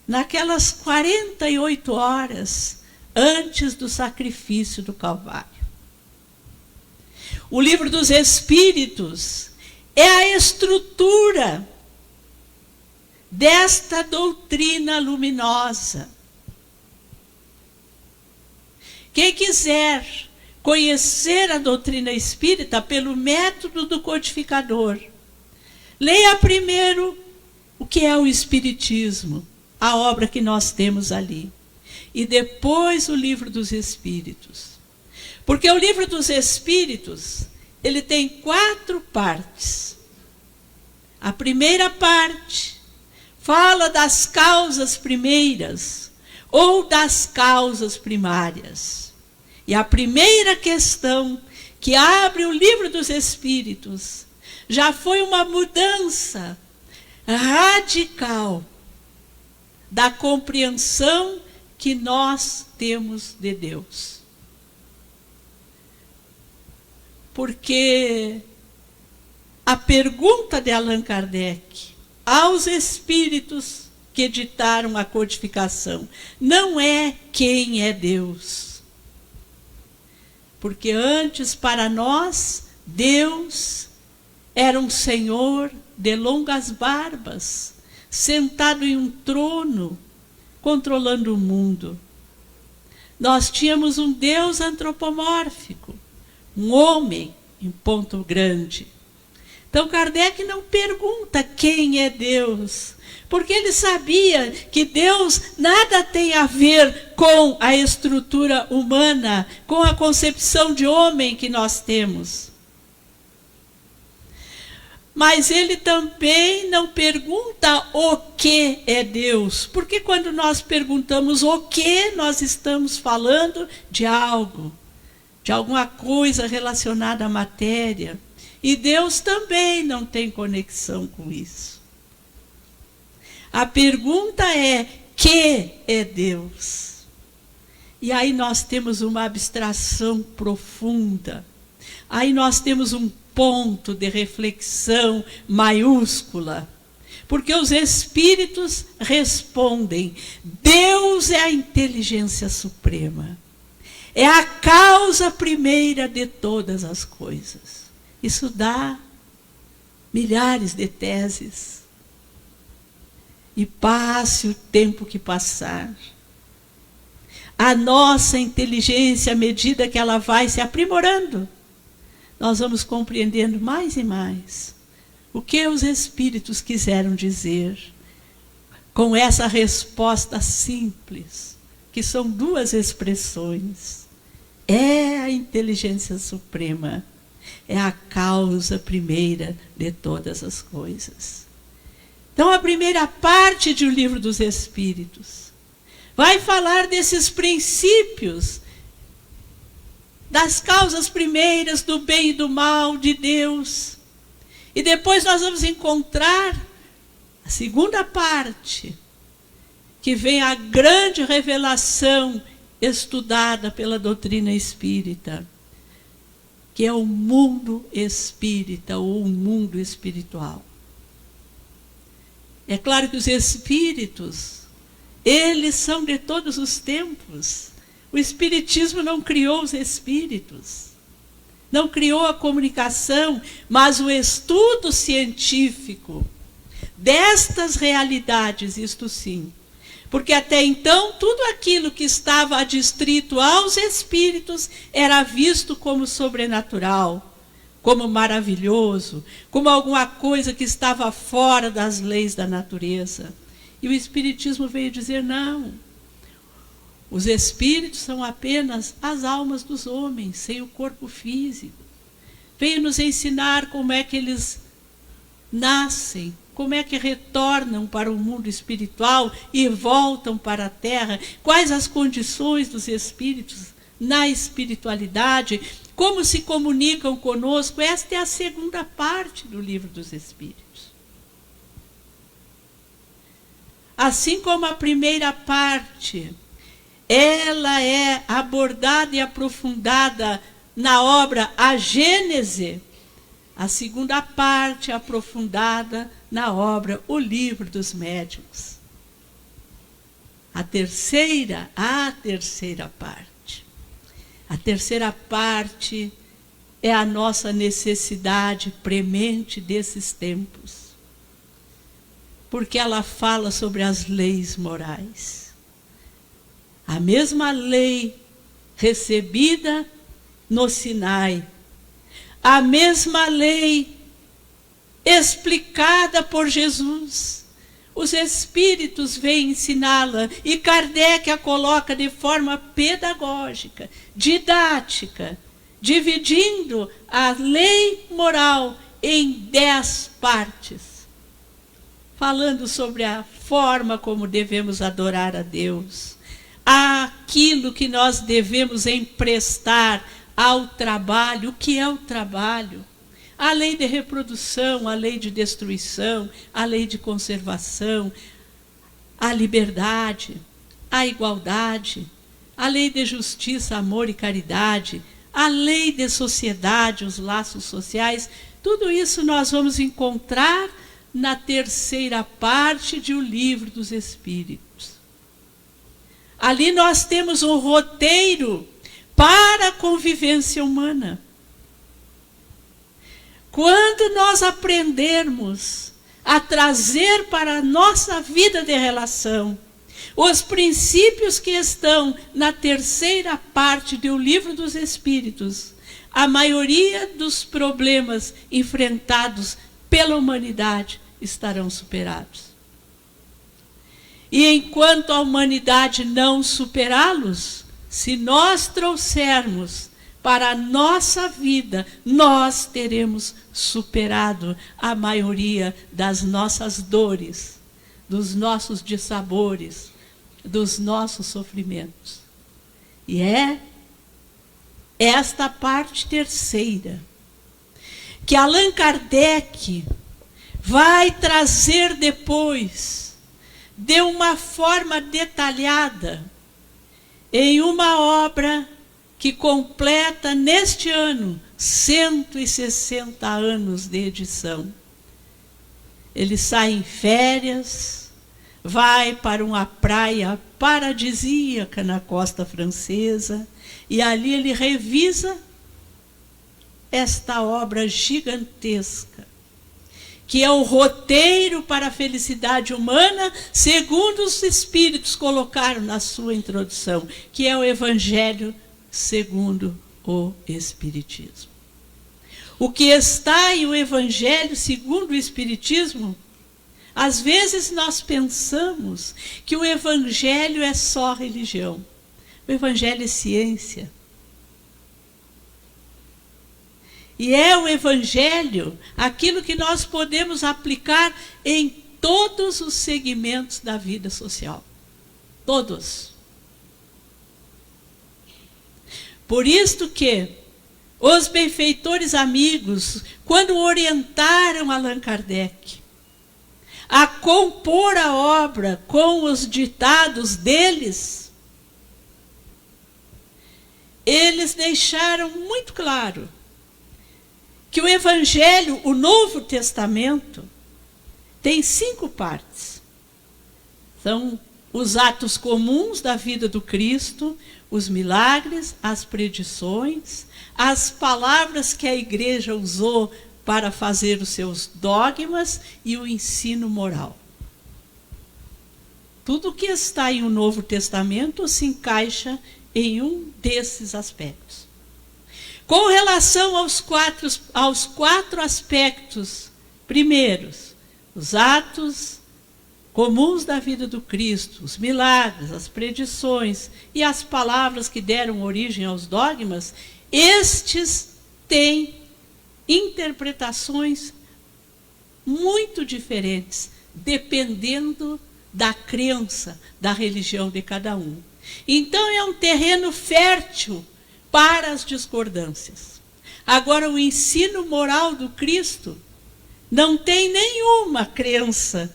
naquelas 48 horas antes do sacrifício do Calvário. O Livro dos Espíritos é a estrutura desta doutrina luminosa. Quem quiser conhecer a doutrina espírita pelo método do codificador, leia primeiro o que é o Espiritismo, a obra que nós temos ali, e depois o Livro dos Espíritos. Porque o Livro dos Espíritos, ele tem 4 partes. A primeira parte fala das causas primeiras ou das causas primárias. E a primeira questão que abre o Livro dos Espíritos já foi uma mudança radical da compreensão que nós temos de Deus. Porque a pergunta de Allan Kardec aos espíritos que editaram a codificação não é quem é Deus. Porque antes, para nós, Deus era um senhor de longas barbas, sentado em um trono, controlando o mundo. Nós tínhamos um Deus antropomórfico, um homem em ponto grande. Então Kardec não pergunta quem é Deus, porque ele sabia que Deus nada tem a ver com a estrutura humana, com a concepção de homem que nós temos. Mas ele também não pergunta o que é Deus, porque quando nós perguntamos o que, nós estamos falando de algo, de alguma coisa relacionada à matéria. E Deus também não tem conexão com isso. A pergunta é, que é Deus? E aí nós temos uma abstração profunda. Aí nós temos um ponto de reflexão maiúscula. Porque os espíritos respondem, Deus é a inteligência suprema. É a causa primeira de todas as coisas. Isso dá milhares de teses. E passe o tempo que passar, a nossa inteligência, à medida que ela vai se aprimorando, nós vamos compreendendo mais e mais o que os espíritos quiseram dizer com essa resposta simples, que são 2 expressões. É a inteligência suprema. É a causa primeira de todas as coisas. Então, a primeira parte do Livro dos Espíritos vai falar desses princípios, das causas primeiras do bem e do mal de Deus. E depois nós vamos encontrar a segunda parte, que vem a grande revelação estudada pela doutrina espírita, que é o mundo espírita ou o mundo espiritual. É claro que os espíritos, eles são de todos os tempos. O espiritismo não criou os espíritos, não criou a comunicação, mas o estudo científico destas realidades, isto sim. Porque até então, tudo aquilo que estava adstrito aos espíritos era visto como sobrenatural, como maravilhoso, como alguma coisa que estava fora das leis da natureza. E o Espiritismo veio dizer: não, os espíritos são apenas as almas dos homens, sem o corpo físico. Veio nos ensinar como é que eles nascem, como é que retornam para o mundo espiritual e voltam para a Terra, quais as condições dos espíritos na espiritualidade, como se comunicam conosco. Esta é a segunda parte do Livro dos Espíritos. Assim como a primeira parte, ela é abordada e aprofundada na obra A Gênese, a segunda parte é aprofundada na obra O Livro dos Médiuns. A terceira parte. A terceira parte é a nossa necessidade premente desses tempos, porque ela fala sobre as leis morais. A mesma lei recebida no Sinai, a mesma lei explicada por Jesus. Os espíritos vêm ensiná-la e Kardec a coloca de forma pedagógica, didática, dividindo a lei moral em 10 partes, falando sobre a forma como devemos adorar a Deus, aquilo que nós devemos emprestar ao trabalho. O que é o trabalho? A lei de reprodução, a lei de destruição, a lei de conservação, a liberdade, a igualdade, a lei de justiça, amor e caridade, a lei de sociedade, os laços sociais. Tudo isso nós vamos encontrar na terceira parte de O Livro dos Espíritos. Ali nós temos um roteiro para a convivência humana. Quando nós aprendermos a trazer para a nossa vida de relação os princípios que estão na terceira parte do Livro dos Espíritos, a maioria dos problemas enfrentados pela humanidade estarão superados. E enquanto a humanidade não superá-los, se nós trouxermos para a nossa vida, nós teremos superado a maioria das nossas dores, dos nossos dissabores, dos nossos sofrimentos. E é esta parte terceira que Allan Kardec vai trazer depois, de uma forma detalhada, em uma obra que completa neste ano 160 anos de edição. Ele sai em férias, vai para uma praia paradisíaca na costa francesa, e ali ele revisa esta obra gigantesca, que é o roteiro para a felicidade humana, segundo os Espíritos colocaram na sua introdução, que é o Evangelho segundo o Espiritismo. O que está em o Evangelho segundo o Espiritismo, às vezes nós pensamos que o Evangelho é só religião. O Evangelho é ciência. E é o Evangelho aquilo que nós podemos aplicar em todos os segmentos da vida social. Todos. Por isto que os benfeitores amigos, quando orientaram Allan Kardec a compor a obra com os ditados deles, eles deixaram muito claro que o Evangelho, o Novo Testamento, tem 5 partes. São os atos comuns da vida do Cristo, os milagres, as predições, as palavras que a igreja usou para fazer os seus dogmas e o ensino moral. Tudo que está em um Novo Testamento se encaixa em um desses aspectos. Com relação aos quatro aspectos primeiros, os atos comuns da vida do Cristo, os milagres, as predições e as palavras que deram origem aos dogmas, estes têm interpretações muito diferentes, dependendo da crença, da religião de cada um. Então é um terreno fértil para as discordâncias. Agora, o ensino moral do Cristo não tem nenhuma crença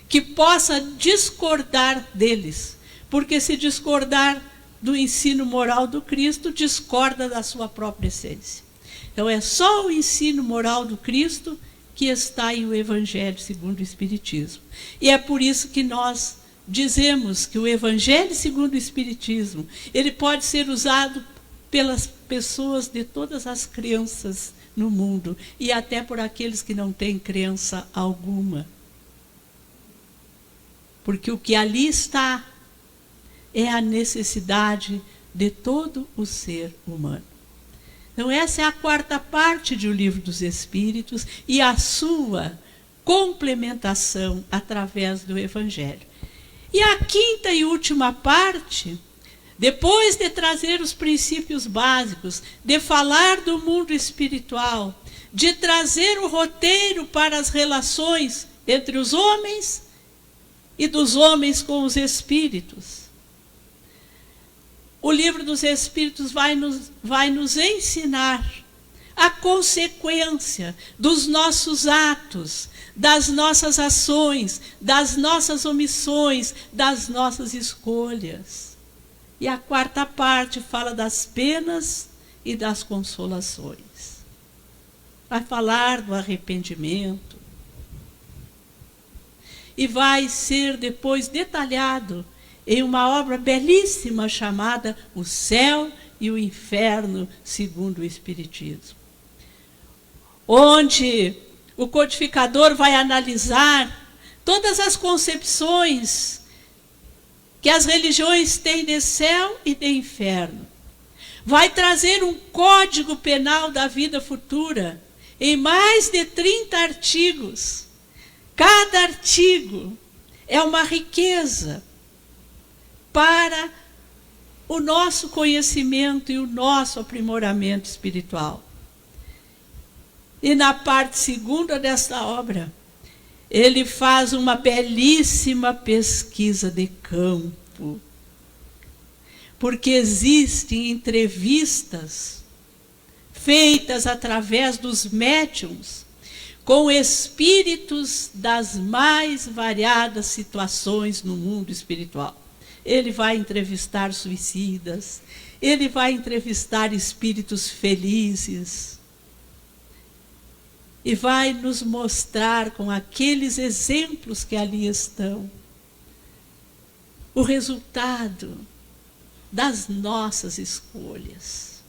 que possa discordar deles, porque se discordar do ensino moral do Cristo, discorda da sua própria essência. Então é só o ensino moral do Cristo que está em o Evangelho segundo o Espiritismo. E é por isso que nós dizemos que o Evangelho segundo o Espiritismo, ele pode ser usado pelas pessoas de todas as crenças no mundo, e até por aqueles que não têm crença alguma. Porque o que ali está é a necessidade de todo o ser humano. Então, essa é a quarta parte do Livro dos Espíritos e a sua complementação através do Evangelho. E a quinta e última parte, depois de trazer os princípios básicos, de falar do mundo espiritual, de trazer o roteiro para as relações entre os homens e dos homens com os espíritos, o Livro dos Espíritos vai nos ensinar a consequência dos nossos atos, das nossas ações, das nossas omissões, das nossas escolhas. E a quarta parte fala das penas e das consolações. Vai falar do arrependimento. E vai ser depois detalhado em uma obra belíssima chamada O Céu e o Inferno segundo o Espiritismo, onde o codificador vai analisar todas as concepções que as religiões têm de céu e de inferno. Vai trazer um código penal da vida futura em mais de 30 artigos. Cada artigo é uma riqueza para o nosso conhecimento e o nosso aprimoramento espiritual. E na parte segunda desta obra, ele faz uma belíssima pesquisa de campo, porque existem entrevistas feitas através dos médiuns com espíritos das mais variadas situações no mundo espiritual. Ele vai entrevistar suicidas, ele vai entrevistar espíritos felizes, e vai nos mostrar com aqueles exemplos que ali estão o resultado das nossas escolhas.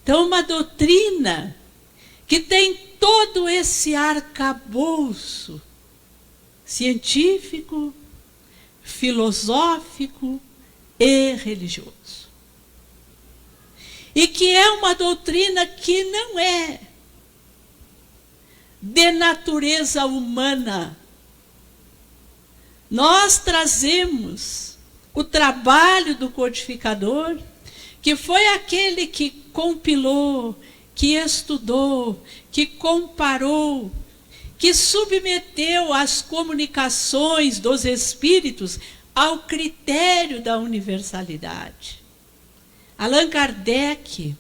Então, uma doutrina que tem todo esse arcabouço científico, filosófico e religioso. E que é uma doutrina que não é de natureza humana. Nós trazemos o trabalho do codificador, que foi aquele que compilou, que estudou, que comparou, que submeteu as comunicações dos espíritos ao critério da universalidade. Allan Kardec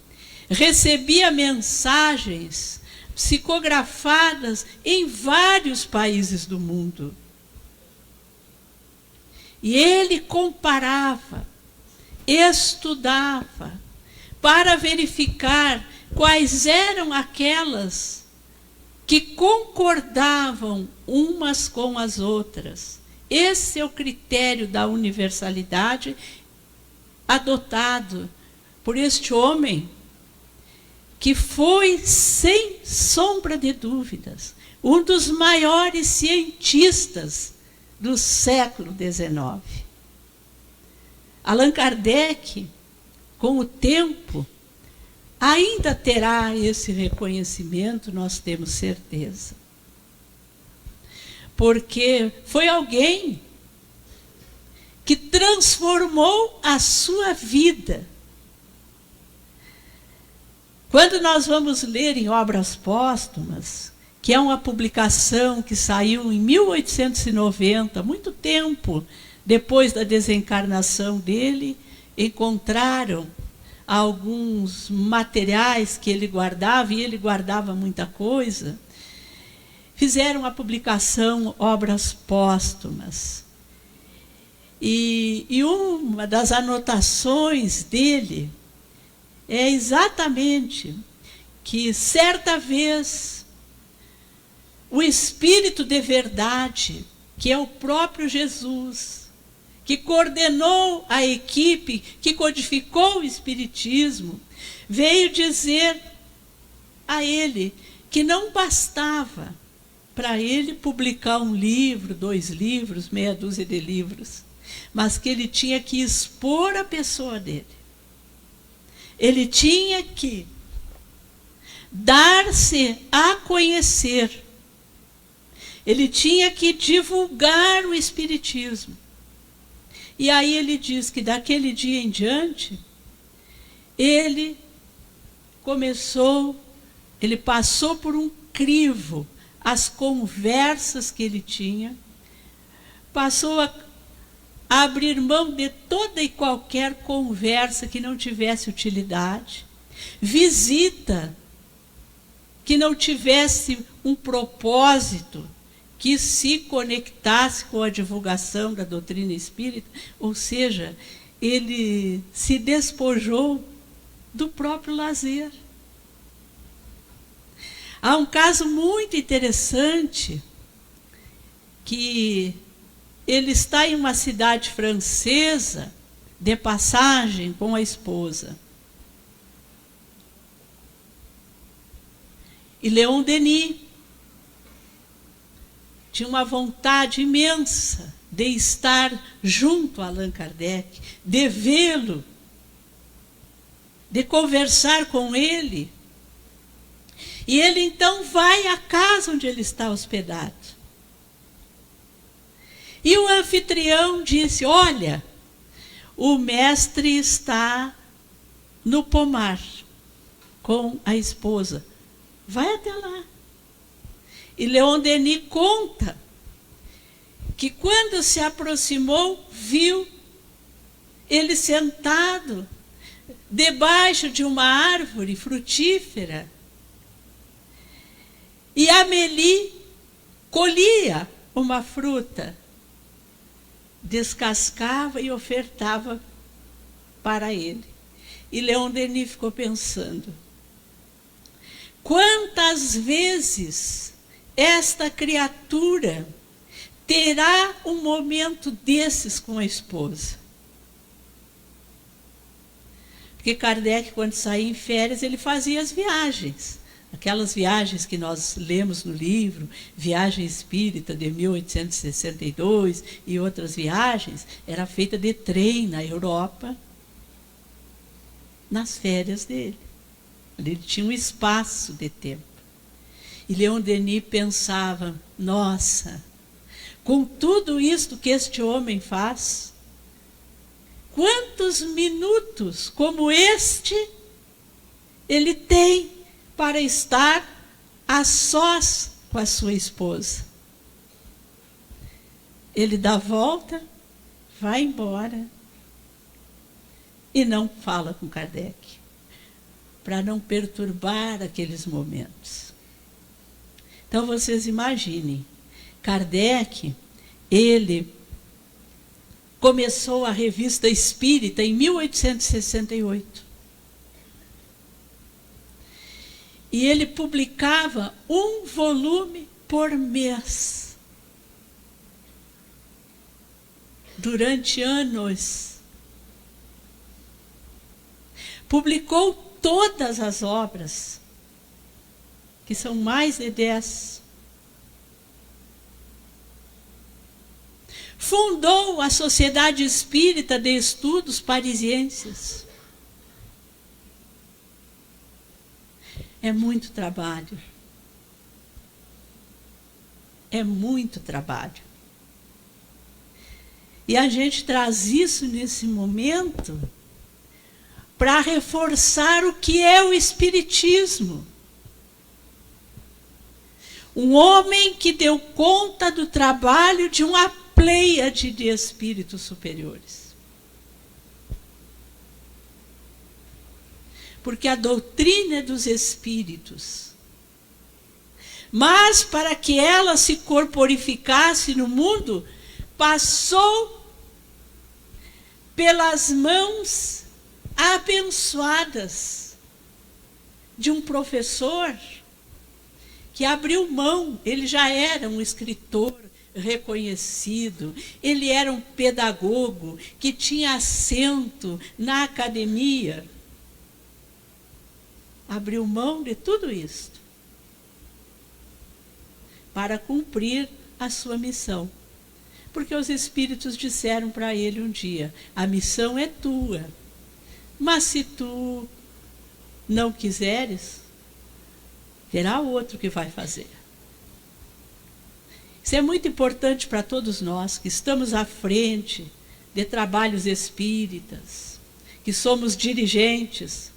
recebia mensagens psicografadas em vários países do mundo. E ele comparava, estudava, para verificar quais eram aquelas que concordavam umas com as outras. Esse é o critério da universalidade adotado por este homem, que foi, sem sombra de dúvidas, um dos maiores cientistas do século XIX. Allan Kardec, com o tempo, ainda terá esse reconhecimento, nós temos certeza. Porque foi alguém que transformou a sua vida. Quando nós vamos ler em Obras Póstumas, que é uma publicação que saiu em 1890, muito tempo depois da desencarnação dele, encontraram alguns materiais que ele guardava, e ele guardava muita coisa, fizeram a publicação Obras Póstumas. E uma das anotações dele é exatamente que, certa vez, o Espírito de verdade, que é o próprio Jesus, que coordenou a equipe, que codificou o Espiritismo, veio dizer a ele que não bastava para ele publicar um livro, 2 livros, meia dúzia de livros, mas que ele tinha que expor a pessoa dele. Ele tinha que dar-se a conhecer. Ele tinha que divulgar o Espiritismo. E aí ele diz que daquele dia em diante, ele passou por um crivo as conversas que ele tinha, passou a abrir mão de toda e qualquer conversa que não tivesse utilidade, visita que não tivesse um propósito, que se conectasse com a divulgação da doutrina espírita, ou seja, ele se despojou do próprio lazer. Há um caso muito interessante, que ele está em uma cidade francesa, de passagem com a esposa. E Leon Denis tinha uma vontade imensa de estar junto a Allan Kardec, de vê-lo, de conversar com ele. E ele então vai à casa onde ele está hospedado. E o anfitrião disse: olha, o mestre está no pomar com a esposa. Vai até lá. E Leon Denis conta que quando se aproximou, viu ele sentado debaixo de uma árvore frutífera. E Amélie colhia uma fruta, descascava e ofertava para ele. E Leon Denis ficou pensando: quantas vezes esta criatura terá um momento desses com a esposa? Porque Kardec, quando saía em férias, ele fazia as viagens. Aquelas viagens que nós lemos no livro, Viagem Espírita de 1862 e outras viagens, era feita de trem na Europa, nas férias dele. Ele tinha um espaço de tempo. E Leon Denis pensava: nossa, com tudo isto que este homem faz, quantos minutos como este ele tem para estar a sós com a sua esposa? Ele dá a volta, vai embora e não fala com Kardec, para não perturbar aqueles momentos. Então vocês imaginem, Kardec, ele começou a Revista Espírita em 1868. E ele publicava 1 volume por mês, durante anos. Publicou todas as obras, que são mais de 10. Fundou a Sociedade Espírita de Estudos Parisienses. É muito trabalho. É muito trabalho. E a gente traz isso nesse momento para reforçar o que é o Espiritismo. Um homem que deu conta do trabalho de uma pleiade de espíritos superiores. Porque a doutrina é dos espíritos. Mas para que ela se corporificasse no mundo, passou pelas mãos abençoadas de um professor que abriu mão. Ele já era um escritor reconhecido, ele era um pedagogo que tinha assento na academia. Abriu mão de tudo isso para cumprir a sua missão. Porque os espíritos disseram para ele um dia: a missão é tua, mas se tu não quiseres, terá outro que vai fazer. Isso é muito importante para todos nós que estamos à frente de trabalhos espíritas, que somos dirigentes.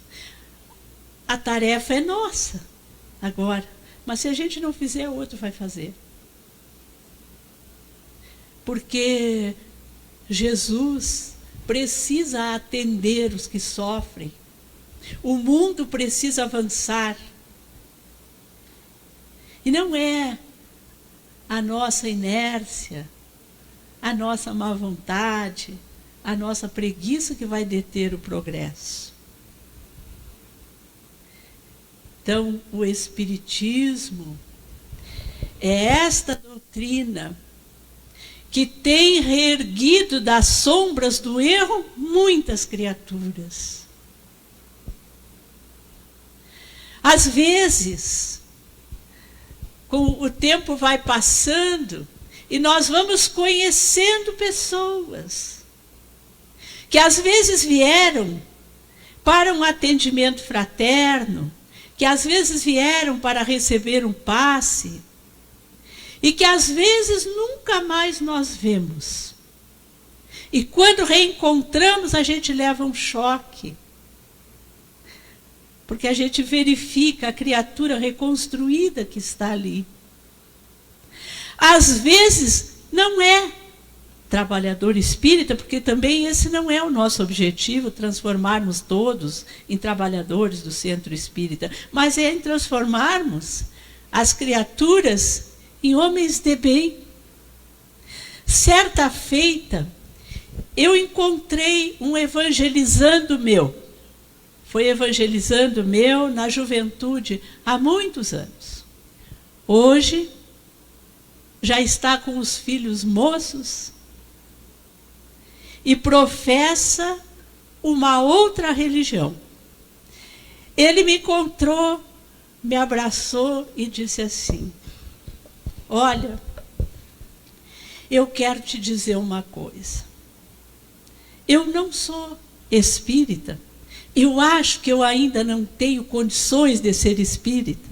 A tarefa é nossa agora, mas se a gente não fizer, outro vai fazer. Porque Jesus precisa atender os que sofrem. O mundo precisa avançar. E não é a nossa inércia, a nossa má vontade, a nossa preguiça que vai deter o progresso. Então, o Espiritismo é esta doutrina que tem reerguido das sombras do erro muitas criaturas. Às vezes, com o tempo vai passando e nós vamos conhecendo pessoas que às vezes vieram para um atendimento fraterno, que às vezes vieram para receber um passe, e que às vezes nunca mais nós vemos. E quando reencontramos, a gente leva um choque. Porque a gente verifica a criatura reconstruída que está ali. Às vezes não é trabalhador espírita, porque também esse não é o nosso objetivo, transformarmos todos em trabalhadores do centro espírita, mas é em transformarmos as criaturas em homens de bem. Certa feita, eu encontrei um evangelizando meu. Foi evangelizando meu na juventude há muitos anos. Hoje, já está com os filhos moços e professa uma outra religião. Ele me encontrou, me abraçou e disse assim: olha, eu quero te dizer uma coisa. Eu não sou espírita. Eu acho que eu ainda não tenho condições de ser espírita.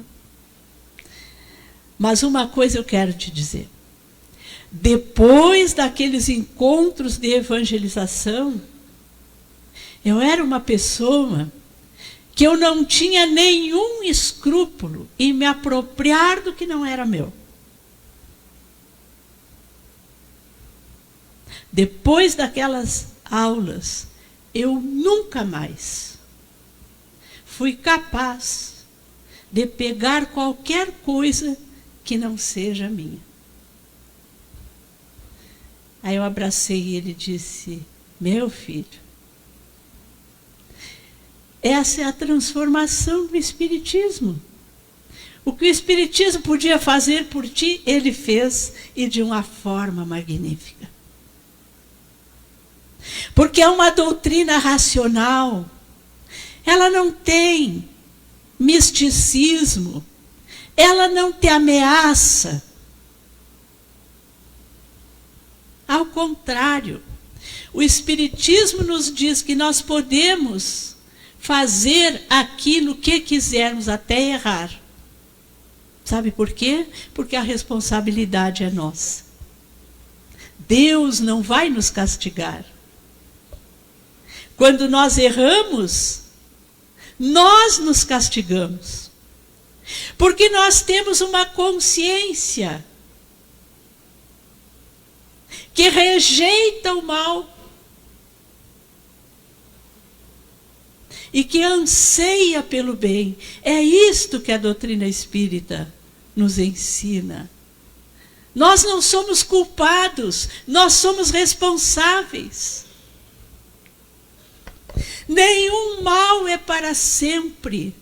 Mas uma coisa eu quero te dizer. Depois daqueles encontros de evangelização, eu era uma pessoa que eu não tinha nenhum escrúpulo em me apropriar do que não era meu. Depois daquelas aulas, eu nunca mais fui capaz de pegar qualquer coisa que não seja minha. Aí eu abracei ele e disse: meu filho, essa é a transformação do Espiritismo. O que o Espiritismo podia fazer por ti, ele fez, e de uma forma magnífica. Porque é uma doutrina racional. Ela não tem misticismo. Ela não te ameaça. Ao contrário, o Espiritismo nos diz que nós podemos fazer aquilo que quisermos, até errar. Sabe por quê? Porque a responsabilidade é nossa. Deus não vai nos castigar. Quando nós erramos, nós nos castigamos. Porque nós temos uma consciência que rejeita o mal e que anseia pelo bem. É isto que a doutrina espírita nos ensina. Nós não somos culpados, nós somos responsáveis. Nenhum mal é para sempre.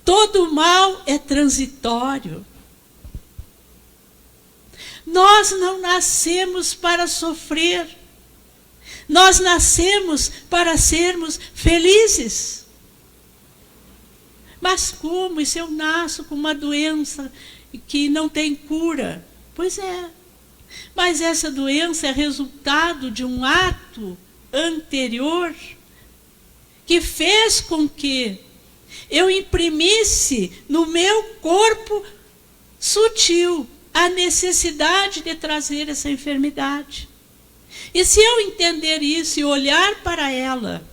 Todo mal é transitório. Nós não nascemos para sofrer. Nós nascemos para sermos felizes. Mas como? E se eu nasço com uma doença que não tem cura? Pois é. Mas essa doença é resultado de um ato anterior que fez com que eu imprimisse no meu corpo sutil a necessidade de trazer essa enfermidade. E se eu entender isso e olhar para ela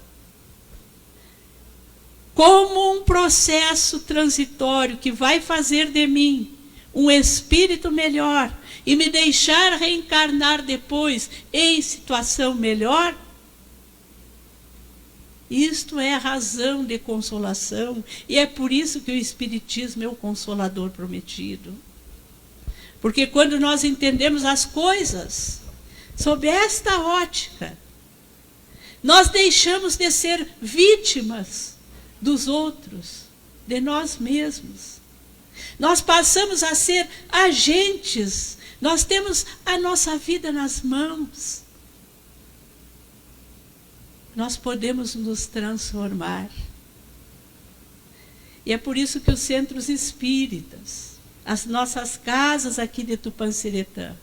como um processo transitório que vai fazer de mim um espírito melhor e me deixar reencarnar depois em situação melhor, isto é a razão de consolação, e é por isso que o Espiritismo é o consolador prometido. Porque quando nós entendemos as coisas sob esta ótica, nós deixamos de ser vítimas dos outros, de nós mesmos. Nós passamos a ser agentes, nós temos a nossa vida nas mãos. Nós podemos nos transformar. E é por isso que os centros espíritas, as nossas casas aqui de Tupãnciretã,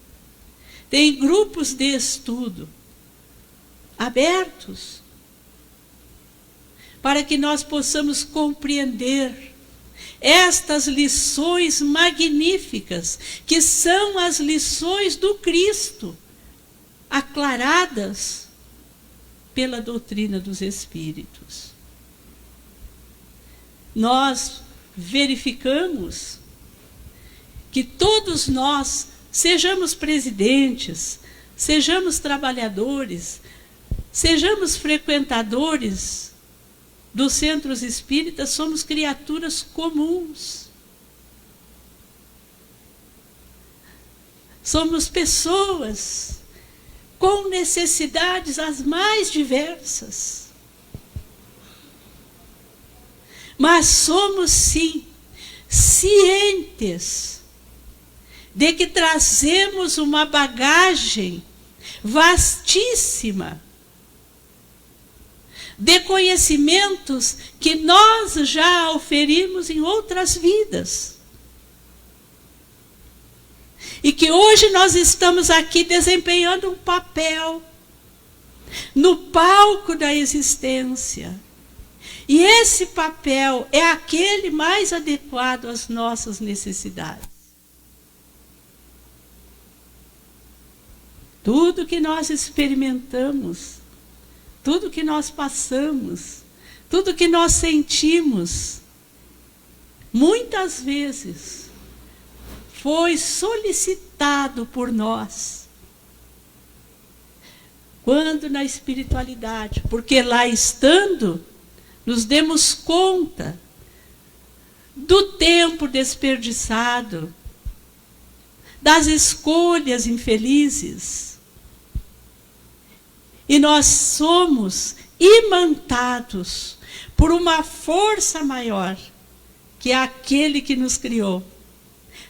têm grupos de estudo abertos para que nós possamos compreender estas lições magníficas, que são as lições do Cristo, aclaradas pela doutrina dos Espíritos. Nós verificamos que todos nós, sejamos presidentes, sejamos trabalhadores, sejamos frequentadores dos centros espíritas, somos criaturas comuns. Somos pessoas com necessidades as mais diversas. Mas somos, sim, cientes de que trazemos uma bagagem vastíssima de conhecimentos que nós já oferimos em outras vidas. E que hoje nós estamos aqui desempenhando um papel no palco da existência. E esse papel é aquele mais adequado às nossas necessidades. Tudo que nós experimentamos, tudo que nós passamos, tudo que nós sentimos, muitas vezes foi solicitado por nós. Quando na espiritualidade, porque lá estando, nos demos conta do tempo desperdiçado, das escolhas infelizes. E nós somos imantados por uma força maior, que é aquele que nos criou.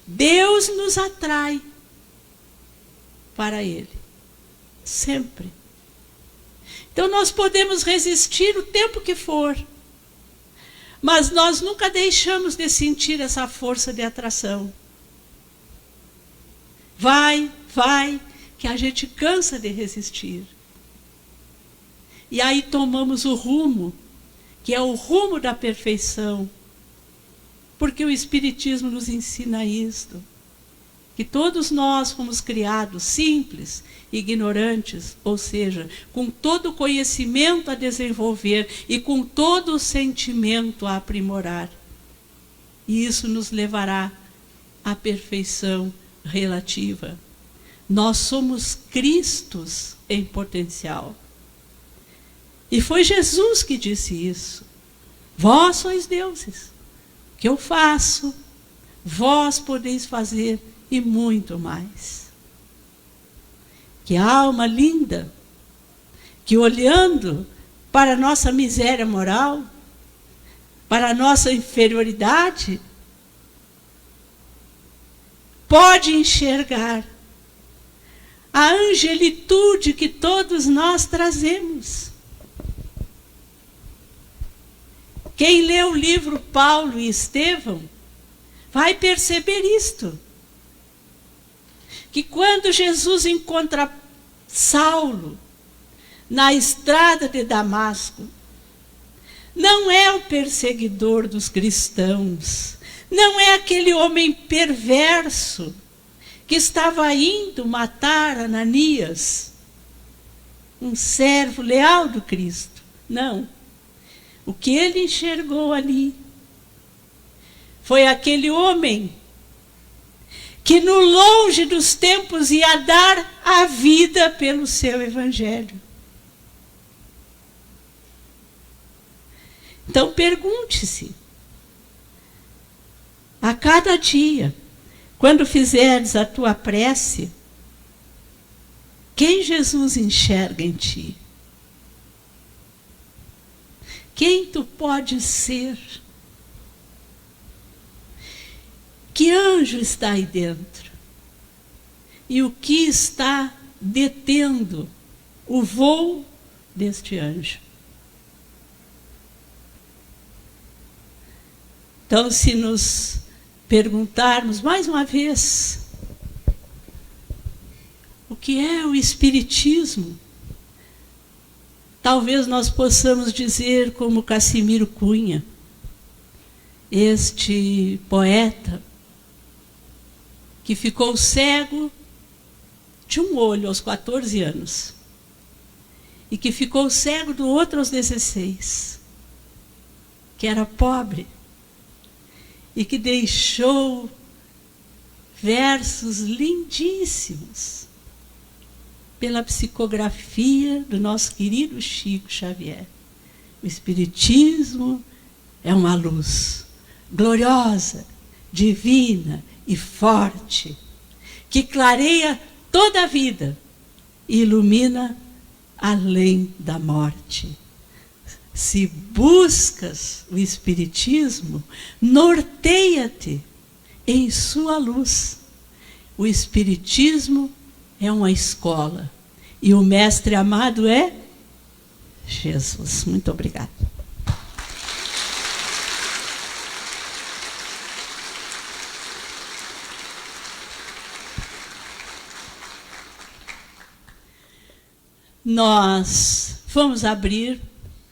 Deus nos atrai para Ele, sempre. Então nós podemos resistir o tempo que for, mas nós nunca deixamos de sentir essa força de atração. Vai, que a gente cansa de resistir. E aí tomamos o rumo que é o rumo da perfeição, porque o Espiritismo nos ensina isto, que todos nós fomos criados simples, ignorantes, ou seja, com todo o conhecimento a desenvolver e com todo o sentimento a aprimorar. E isso nos levará à perfeição relativa. Nós somos Cristos em potencial. E foi Jesus que disse isso. Vós sois deuses. O que eu faço, vós podeis fazer e muito mais. Que alma linda, que olhando para a nossa miséria moral, para a nossa inferioridade, pode enxergar a angelitude que todos nós trazemos. Quem lê o livro Paulo e Estevão vai perceber isto. Que quando Jesus encontra Saulo na estrada de Damasco, não é o perseguidor dos cristãos, não é aquele homem perverso que estava indo matar Ananias, um servo leal do Cristo. Não. O que ele enxergou ali foi aquele homem que no longe dos tempos ia dar a vida pelo seu evangelho. Então pergunte-se, a cada dia, quando fizeres a tua prece, quem Jesus enxerga em ti? Quem tu podes ser? Que anjo está aí dentro? E o que está detendo o voo deste anjo? Então, se nos perguntarmos mais uma vez o que é o Espiritismo, talvez nós possamos dizer como Cassimiro Cunha, este poeta que ficou cego de um olho aos 14 anos e que ficou cego do outro aos 16, que era pobre e que deixou versos lindíssimos pela psicografia do nosso querido Chico Xavier. O Espiritismo é uma luz gloriosa, divina e forte, que clareia toda a vida e ilumina além da morte. Se buscas o Espiritismo, norteia-te em sua luz. O Espiritismo é uma escola e o mestre amado é Jesus. Muito obrigada. Nós vamos abrir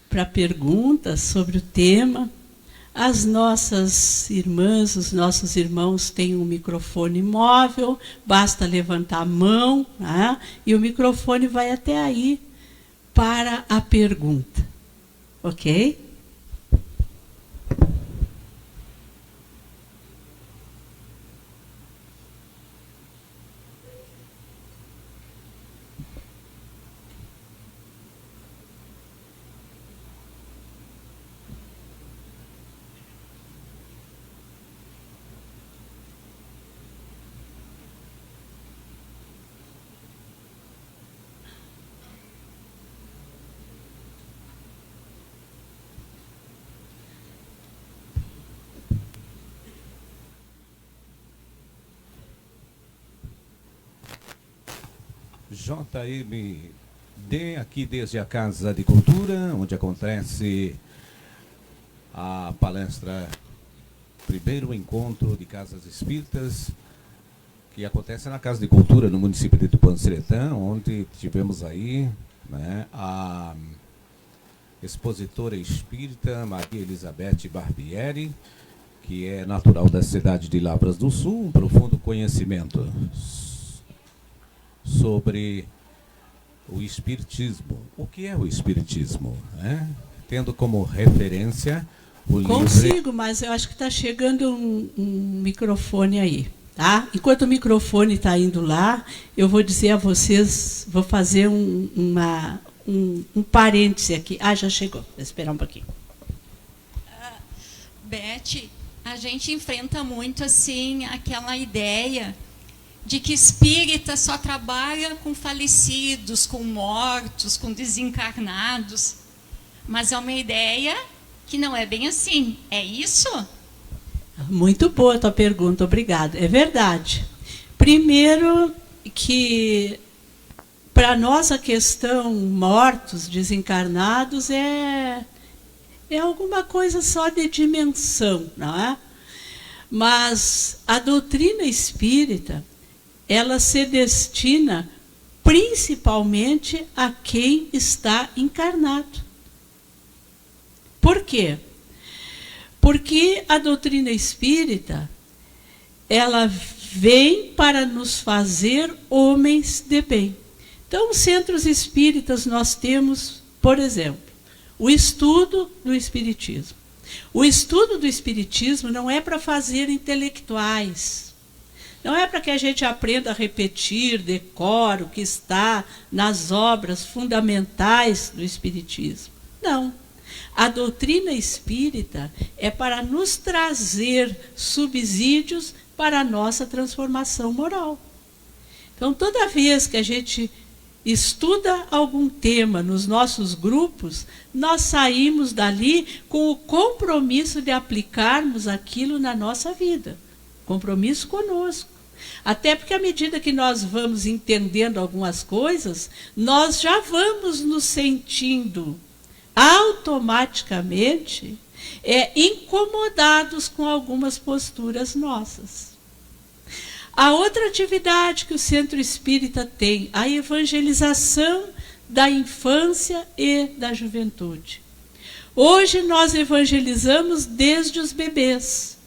para perguntas sobre o tema. As nossas irmãs, os nossos irmãos têm um microfone móvel, basta levantar a mão, né? E o microfone vai até aí para a pergunta. Ok? JMD, aqui desde a Casa de Cultura, onde acontece a palestra, primeiro encontro de Casas Espíritas, que acontece na Casa de Cultura, no município de Tupanciretã, onde tivemos aí, né, expositora espírita Maria Elizabeth Barbieri, que é natural da cidade de Lavras do Sul, um profundo conhecimento sobre o espiritismo. O que é o espiritismo? Tendo como referência o livro... Consigo, mas eu acho que está chegando um microfone aí. Tá? Enquanto o microfone está indo lá, eu vou dizer a vocês, vou fazer um parêntese aqui. Já chegou. Vou esperar um pouquinho. Beth, a gente enfrenta muito assim aquela ideia de que espírita só trabalha com falecidos, com mortos, com desencarnados. Mas é uma ideia que não é bem assim. É isso? Muito boa a tua pergunta, obrigada. É verdade. Primeiro que para nós a questão mortos, desencarnados é alguma coisa só de dimensão, não é? Mas a doutrina espírita, ela se destina principalmente a quem está encarnado. Por quê? Porque a doutrina espírita, ela vem para nos fazer homens de bem. Então, os centros espíritas nós temos, por exemplo, o estudo do espiritismo. O estudo do espiritismo não é para fazer intelectuais. Não é para que a gente aprenda a repetir, decore o que está nas obras fundamentais do espiritismo. Não. A doutrina espírita é para nos trazer subsídios para a nossa transformação moral. Então, toda vez que a gente estuda algum tema nos nossos grupos, nós saímos dali com o compromisso de aplicarmos aquilo na nossa vida. Compromisso conosco. Até porque, à medida que nós vamos entendendo algumas coisas, nós já vamos nos sentindo automaticamente incomodados com algumas posturas nossas. A outra atividade que o Centro Espírita tem, a evangelização da infância e da juventude. Hoje nós evangelizamos desde os bebês.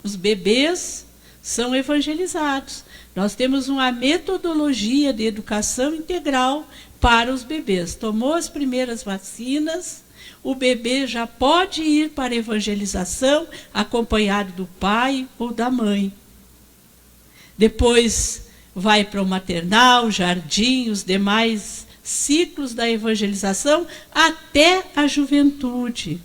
Os bebês são evangelizados. Nós temos uma metodologia de educação integral para os bebês. Tomou as primeiras vacinas, o bebê já pode ir para a evangelização acompanhado do pai ou da mãe. Depois vai para o maternal, jardim, os demais ciclos da evangelização até a juventude.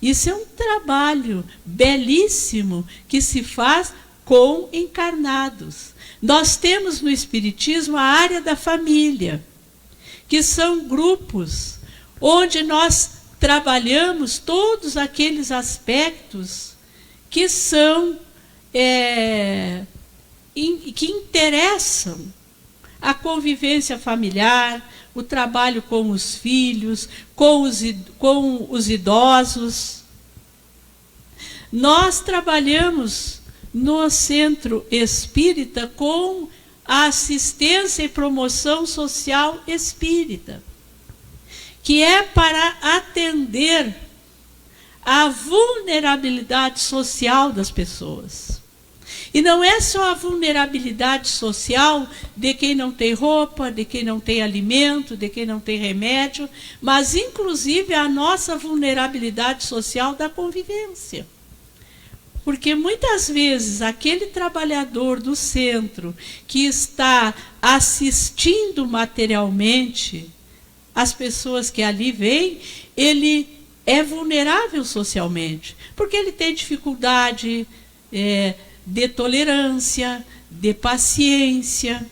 Isso é um trabalho belíssimo que se faz com encarnados. Nós temos no Espiritismo a área da família, que são grupos onde nós trabalhamos todos aqueles aspectos que são que interessam a convivência familiar, o trabalho com os filhos, com os idosos. Nós trabalhamos no Centro Espírita com a assistência e promoção social espírita, que é para atender a vulnerabilidade social das pessoas. E não é só a vulnerabilidade social de quem não tem roupa, de quem não tem alimento, de quem não tem remédio, mas inclusive a nossa vulnerabilidade social da convivência. Porque muitas vezes aquele trabalhador do centro que está assistindo materialmente as pessoas que ali vêm, ele é vulnerável socialmente, porque ele tem dificuldade de tolerância, de paciência.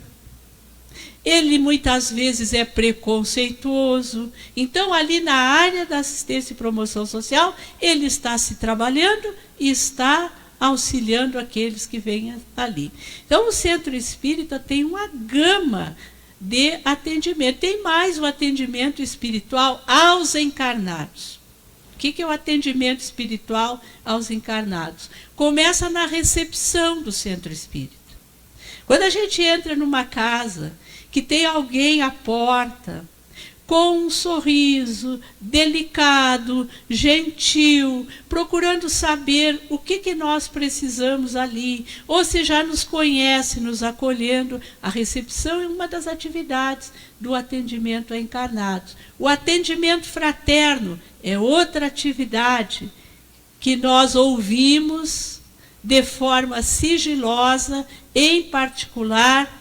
Ele muitas vezes é preconceituoso. Então, ali na área da assistência e promoção social, ele está se trabalhando e está auxiliando aqueles que vêm ali. Então, o Centro Espírita tem uma gama de atendimento. Tem mais o atendimento espiritual aos encarnados. O que é o atendimento espiritual aos encarnados? Começa na recepção do Centro Espírita. Quando a gente entra numa casa que tem alguém à porta, com um sorriso, delicado, gentil, procurando saber o que nós precisamos ali, ou se já nos conhece, nos acolhendo. A recepção é uma das atividades do atendimento a encarnados. O atendimento fraterno é outra atividade que nós ouvimos de forma sigilosa, em particular,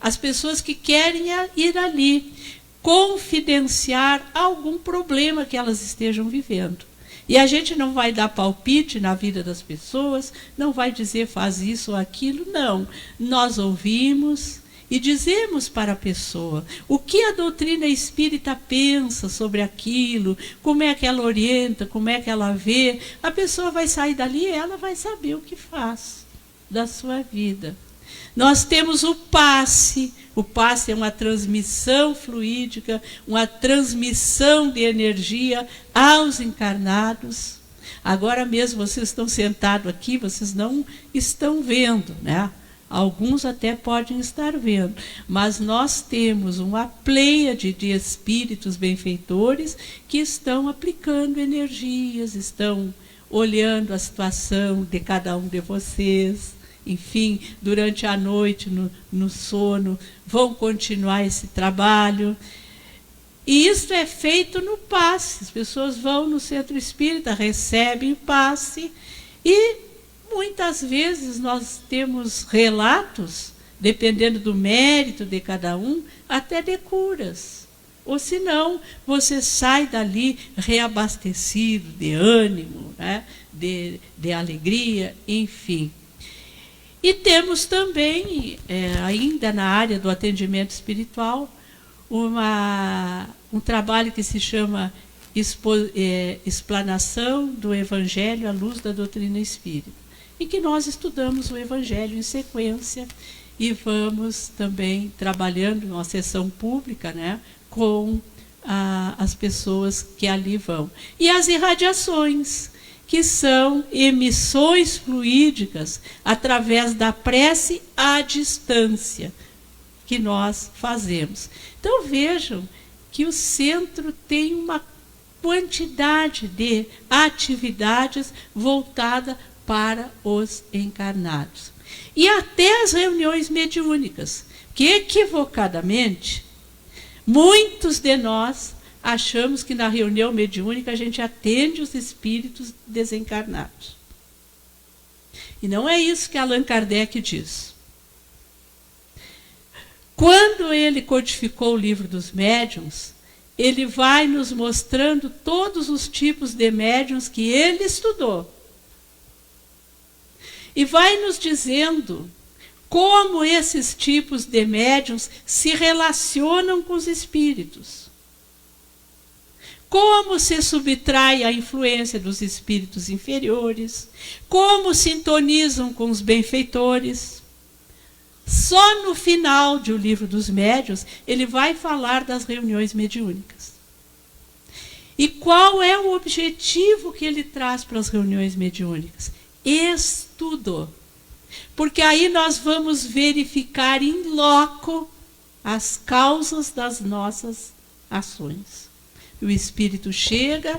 as pessoas que querem ir ali, confidenciar algum problema que elas estejam vivendo. E a gente não vai dar palpite na vida das pessoas, não vai dizer faz isso ou aquilo, não. Nós ouvimos e dizemos para a pessoa o que a doutrina espírita pensa sobre aquilo, como é que ela orienta, como é que ela vê. A pessoa vai sair dali e ela vai saber o que faz da sua vida. Nós temos o passe. O passe é uma transmissão fluídica, uma transmissão de energia aos encarnados. Agora mesmo vocês estão sentados aqui, vocês não estão vendo, né? Alguns até podem estar vendo, mas nós temos uma pleiade de espíritos benfeitores que estão aplicando energias, estão olhando a situação de cada um de vocês. Enfim, durante a noite, no sono, vão continuar esse trabalho. E isso é feito no passe. As pessoas vão no centro espírita, recebem o passe, e muitas vezes nós temos relatos, dependendo do mérito de cada um, até de curas. Ou senão, você sai dali reabastecido de ânimo, né? de alegria, enfim. E temos também, ainda na área do atendimento espiritual, um trabalho que se chama Explanação do Evangelho à Luz da Doutrina Espírita, em que nós estudamos o Evangelho em sequência e vamos também trabalhando numa sessão pública, né, com as pessoas que ali vão. E as irradiações, que são emissões fluídicas através da prece à distância que nós fazemos. Então vejam que o centro tem uma quantidade de atividades voltada para os encarnados. E até as reuniões mediúnicas, que equivocadamente muitos de nós achamos que na reunião mediúnica a gente atende os espíritos desencarnados. E não é isso que Allan Kardec diz. Quando ele codificou o livro dos médiuns, ele vai nos mostrando todos os tipos de médiuns que ele estudou. E vai nos dizendo como esses tipos de médiuns se relacionam com os espíritos. Como se subtrai a influência dos espíritos inferiores, como sintonizam com os benfeitores. Só no final do livro dos médiuns, ele vai falar das reuniões mediúnicas. E qual é o objetivo que ele traz para as reuniões mediúnicas? Estudo. Porque aí nós vamos verificar em loco as causas das nossas ações. O espírito chega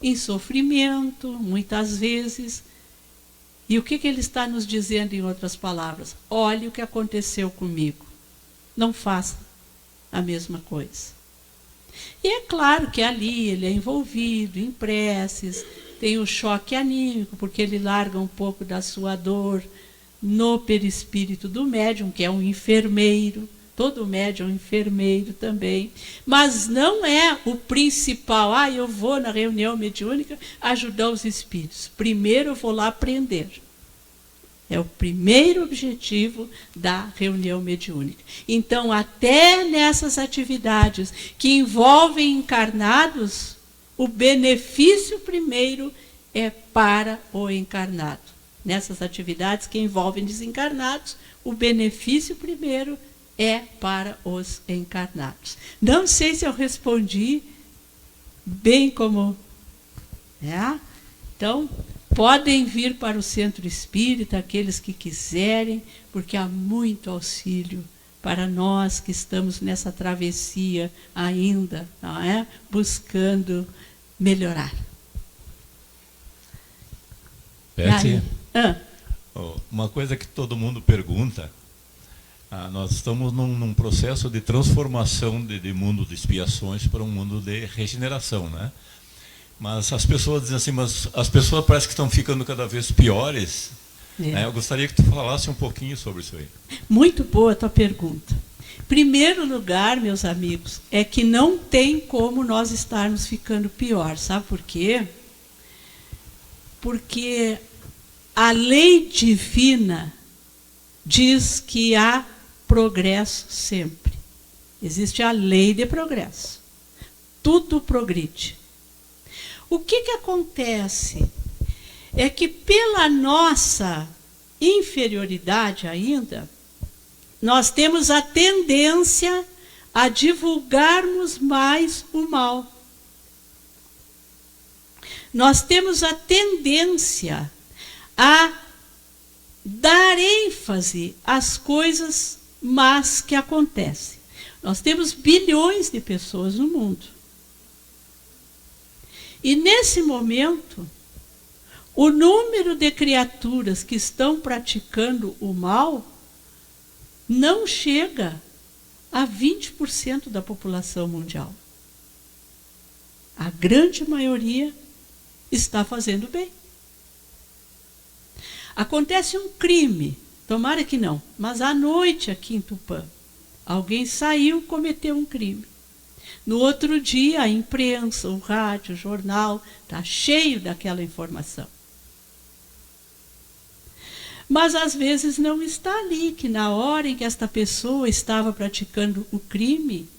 em sofrimento, muitas vezes, e o que ele está nos dizendo em outras palavras? Olhe o que aconteceu comigo, não faça a mesma coisa. E é claro que ali ele é envolvido em preces, tem o choque anímico, porque ele larga um pouco da sua dor no perispírito do médium, que é um enfermeiro. Todo médium é um enfermeiro também. Mas não é o principal. Eu vou na reunião mediúnica ajudar os espíritos. Primeiro eu vou lá aprender. É o primeiro objetivo da reunião mediúnica. Então, até nessas atividades que envolvem encarnados, o benefício primeiro é para o encarnado. Nessas atividades que envolvem desencarnados, o benefício primeiro é para os encarnados. Não sei se eu respondi bem como... Então, podem vir para o Centro Espírita, aqueles que quiserem, porque há muito auxílio para nós que estamos nessa travessia ainda, não é? Buscando melhorar. Beth, Ah, uma coisa que todo mundo pergunta, nós estamos num processo de transformação de mundo de expiações para um mundo de regeneração, né? Mas as pessoas dizem assim, mas as pessoas parecem que estão ficando cada vez piores. Né? Eu gostaria que tu falasse um pouquinho sobre isso aí. muito boa a tua pergunta. Primeiro lugar, meus amigos, é que não tem como nós estarmos ficando pior. Sabe por quê? Porque a lei divina diz que há progresso sempre. Existe a lei de progresso. Tudo progride. O que acontece é que pela nossa inferioridade ainda, nós temos a tendência a divulgarmos mais o mal. Nós temos a tendência a dar ênfase às coisas más que acontecem. Nós temos bilhões de pessoas no mundo. E nesse momento, o número de criaturas que estão praticando o mal não chega a 20% da população mundial. A grande maioria está fazendo bem. Acontece um crime, tomara que não, mas à noite aqui em Tupã, alguém saiu, cometeu um crime. No outro dia, a imprensa, o rádio, o jornal, está cheio daquela informação. Mas às vezes não está ali, que na hora em que esta pessoa estava praticando o crime,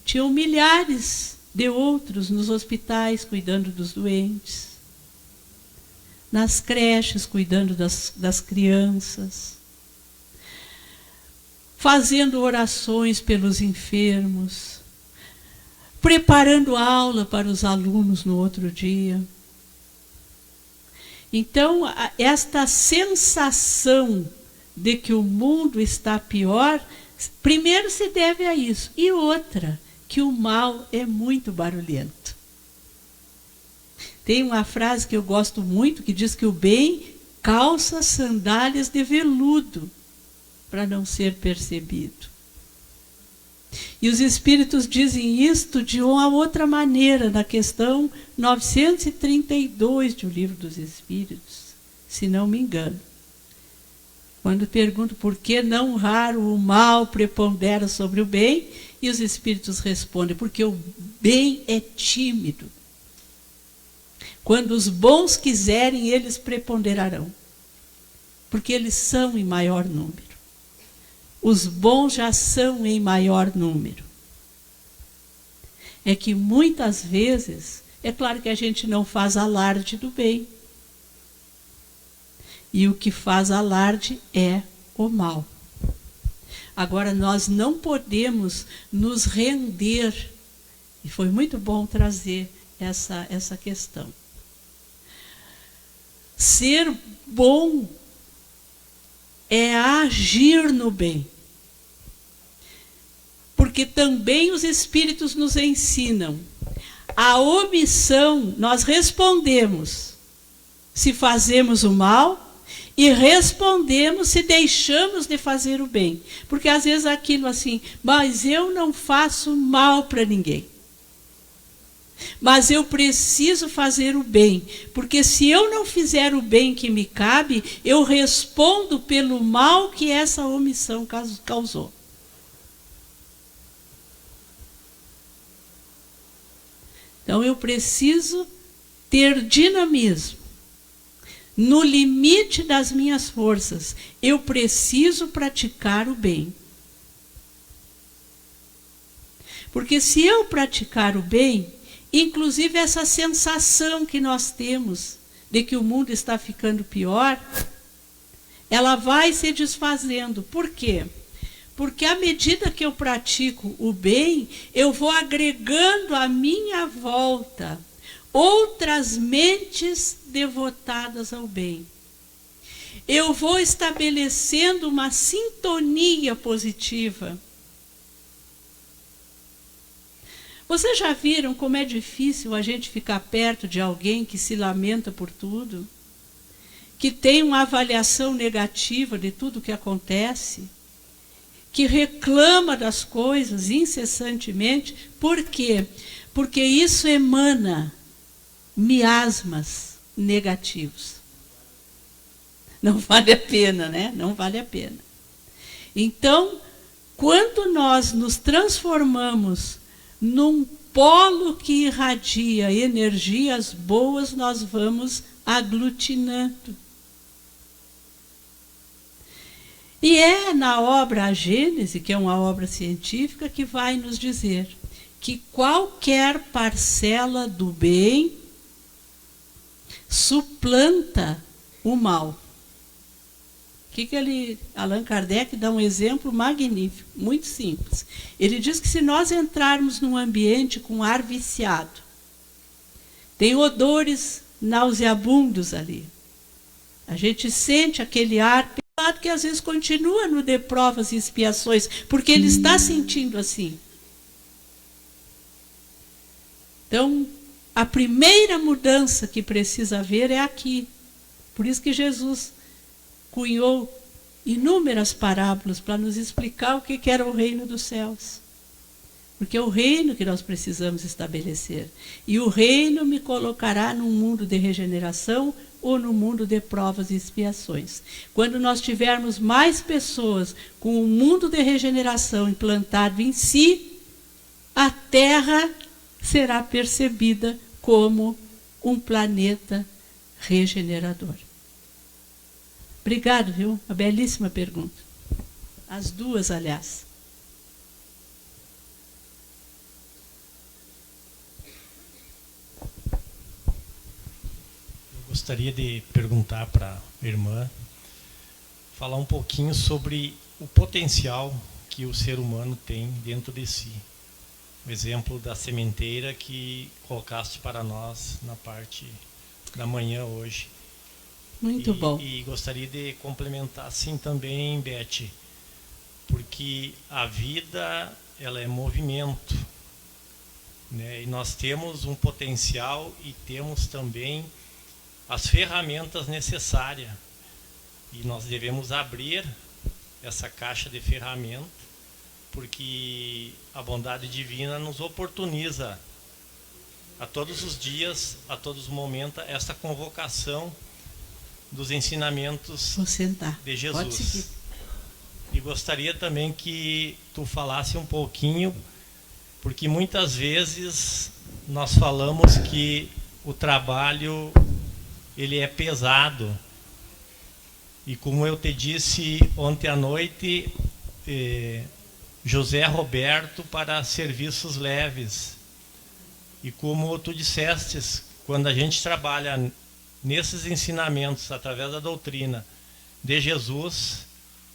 tinham milhares de outros nos hospitais cuidando dos doentes, nas creches cuidando das crianças, fazendo orações pelos enfermos, preparando aula para os alunos no outro dia. Então, esta sensação de que o mundo está pior, primeiro se deve a isso. E outra, que o mal é muito barulhento. Tem uma frase que eu gosto muito, que diz que o bem calça sandálias de veludo para não ser percebido. E os espíritos dizem isto de uma outra maneira, na questão 932 do Livro dos Espíritos, se não me engano. Quando pergunto por que não raro o mal prepondera sobre o bem, e os espíritos respondem, porque o bem é tímido. Quando os bons quiserem, eles preponderarão, porque eles são em maior número. Os bons já são em maior número. É que muitas vezes, é claro que a gente não faz alarde do bem. E o que faz alarde é o mal. Agora, nós não podemos nos render, e foi muito bom trazer essa questão. Ser bom é agir no bem. Porque também os espíritos nos ensinam. A omissão, nós respondemos se fazemos o mal e respondemos se deixamos de fazer o bem. Porque às vezes aquilo assim, mas eu não faço mal para ninguém. Mas eu preciso fazer o bem, porque se eu não fizer o bem que me cabe, eu respondo pelo mal que essa omissão causou. Então eu preciso ter dinamismo. No limite das minhas forças, eu preciso praticar o bem. Porque se eu praticar o bem, inclusive essa sensação que nós temos de que o mundo está ficando pior, ela vai se desfazendo. Por quê? Porque à medida que eu pratico o bem, eu vou agregando à minha volta outras mentes devotadas ao bem. eu vou estabelecendo uma sintonia positiva. Vocês já viram como é difícil a gente ficar perto de alguém que se lamenta por tudo? Que tem uma avaliação negativa de tudo que acontece? Que reclama das coisas incessantemente? Por quê? Porque isso emana miasmas negativos. Não vale a pena, né? Não vale a pena. Então, quando nós nos transformamos num polo que irradia energias boas, nós vamos aglutinando. E é na obra A Gênese, que é uma obra científica, que vai nos dizer que qualquer parcela do bem suplanta o mal. Allan Kardec dá um exemplo magnífico, muito simples. Ele diz que se nós entrarmos num ambiente com ar viciado, tem odores nauseabundos ali, a gente sente aquele ar pesado que às vezes continua no de provas e expiações, porque ele está sentindo assim. Então, a primeira mudança que precisa haver é aqui. Por isso que Jesus cunhou inúmeras parábolas para nos explicar o que era o reino dos céus. Porque é o reino que nós precisamos estabelecer. E o reino me colocará num mundo de regeneração ou no mundo de provas e expiações. Quando nós tivermos mais pessoas com o mundo de regeneração implantado em si, a Terra será percebida como um planeta regenerador. Obrigado, viu? Uma belíssima pergunta. As duas, aliás. Eu gostaria de perguntar para a irmã, falar um pouquinho sobre o potencial que o ser humano tem dentro de si. O exemplo da sementeira que colocaste para nós na parte da manhã hoje. Muito bom. E gostaria de complementar assim também, Beth, porque a vida ela é movimento, né? E nós temos um potencial e temos também as ferramentas necessárias. E nós devemos abrir essa caixa de ferramentas, porque a bondade divina nos oportuniza a todos os dias, a todos os momentos, essa convocação dos ensinamentos de Jesus. E gostaria também que tu falasse um pouquinho, porque muitas vezes nós falamos que o trabalho ele é pesado. E como eu te disse ontem à noite, José Roberto para serviços leves. E como tu dissestes, quando a gente trabalha nesses ensinamentos, através da doutrina de Jesus,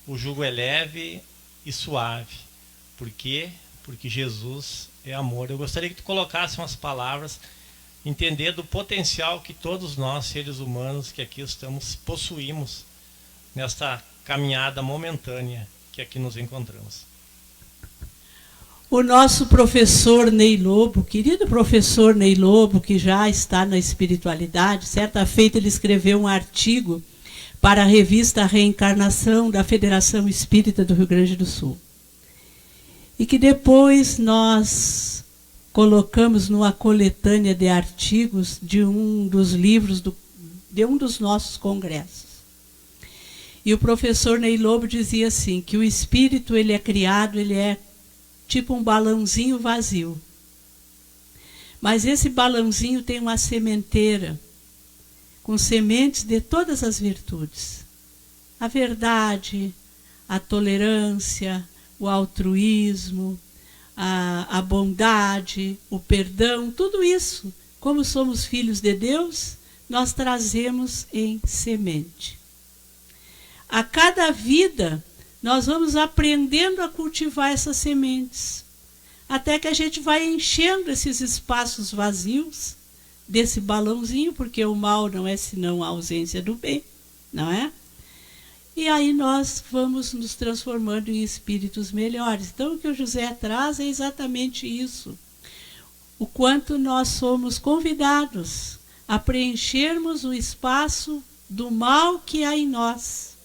o jugo é leve e suave. Por quê? Porque Jesus é amor. Eu gostaria que tu colocasse umas palavras, entender do potencial que todos nós, seres humanos, que aqui estamos, possuímos nesta caminhada momentânea que aqui nos encontramos. O nosso professor Ney Lobo, querido professor Ney Lobo, que já está na espiritualidade, certa feita ele escreveu um artigo para a revista Reencarnação da Federação Espírita do Rio Grande do Sul. E que depois nós colocamos numa coletânea de artigos de um dos livros de um dos nossos congressos. E o professor Ney Lobo dizia assim, que o espírito ele é criado, ele é tipo um balãozinho vazio. Mas esse balãozinho tem uma sementeira com sementes de todas as virtudes. A verdade, a tolerância, o altruísmo, a bondade, o perdão, tudo isso, como somos filhos de Deus, nós trazemos em semente. A cada vida, nós vamos aprendendo a cultivar essas sementes, até que a gente vai enchendo esses espaços vazios desse balãozinho, porque o mal não é senão a ausência do bem, não é? e aí nós vamos nos transformando em espíritos melhores. Então, o que o José traz é exatamente isso. O quanto nós somos convidados a preenchermos o espaço do mal que há em nós,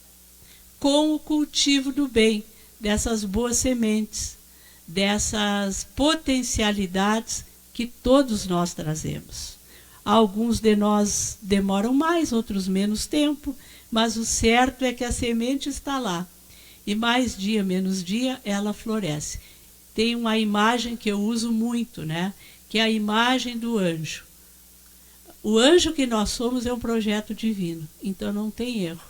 com o cultivo do bem, dessas boas sementes, dessas potencialidades que todos nós trazemos. Alguns de nós demoram mais, outros menos tempo, mas o certo é que a semente está lá. E mais dia, menos dia, ela floresce. Tem uma imagem que eu uso muito, né? Que é a imagem do anjo. O anjo que nós somos é um projeto divino, então não tem erro.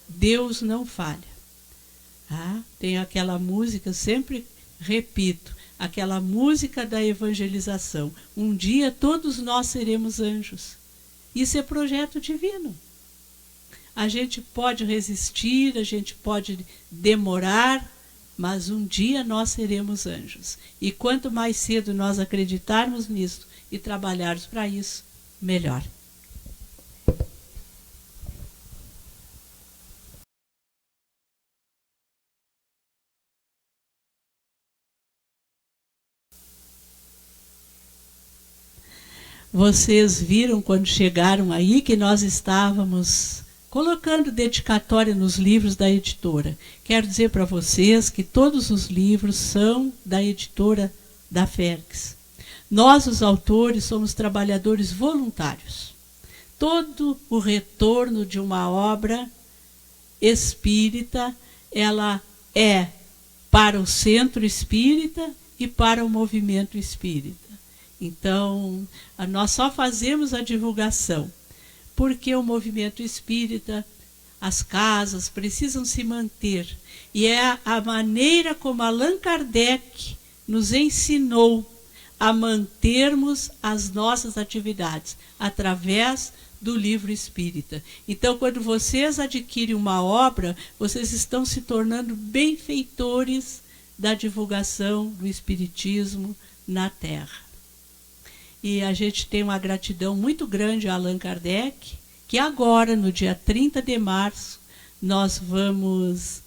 Deus não falha. Ah, tem aquela música, eu sempre repito, aquela música da evangelização. Um dia todos nós seremos anjos. Isso é projeto divino. A gente pode resistir, a gente pode demorar, mas um dia nós seremos anjos. E quanto mais cedo nós acreditarmos nisso e trabalharmos para isso, melhor. Vocês viram quando chegaram aí que nós estávamos colocando dedicatória nos livros da editora. Quero dizer para vocês que todos os livros são da editora da Félix. Nós, os autores, somos trabalhadores voluntários. Todo o retorno de uma obra espírita, ela é para o centro espírita e para o movimento espírita. Então, nós só fazemos a divulgação, porque o movimento espírita, as casas precisam se manter. E é a maneira como Allan Kardec nos ensinou a mantermos as nossas atividades, através do livro espírita. Então, quando vocês adquirem uma obra, vocês estão se tornando benfeitores da divulgação do espiritismo na Terra. E a gente tem uma gratidão muito grande a Allan Kardec, que agora, no dia 30 de março, nós vamos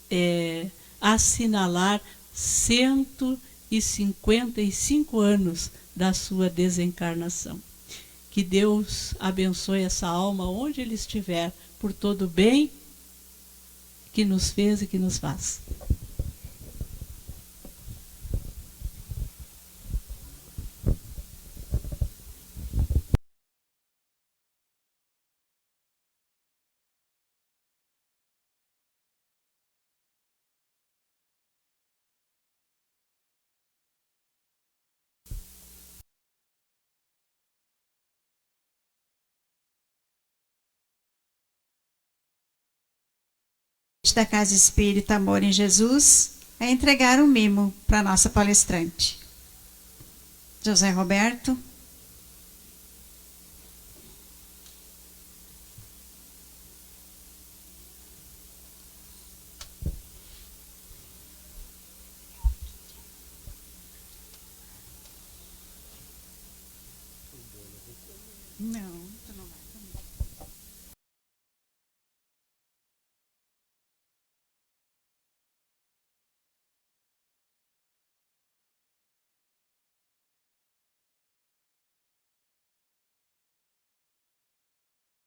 assinalar 155 anos da sua desencarnação. Que Deus abençoe essa alma onde ele estiver, por todo o bem que nos fez e que nos faz. Da Casa Espírita Amor em Jesus, a entregar um mimo para a nossa palestrante. José Roberto. Não, tu não vai.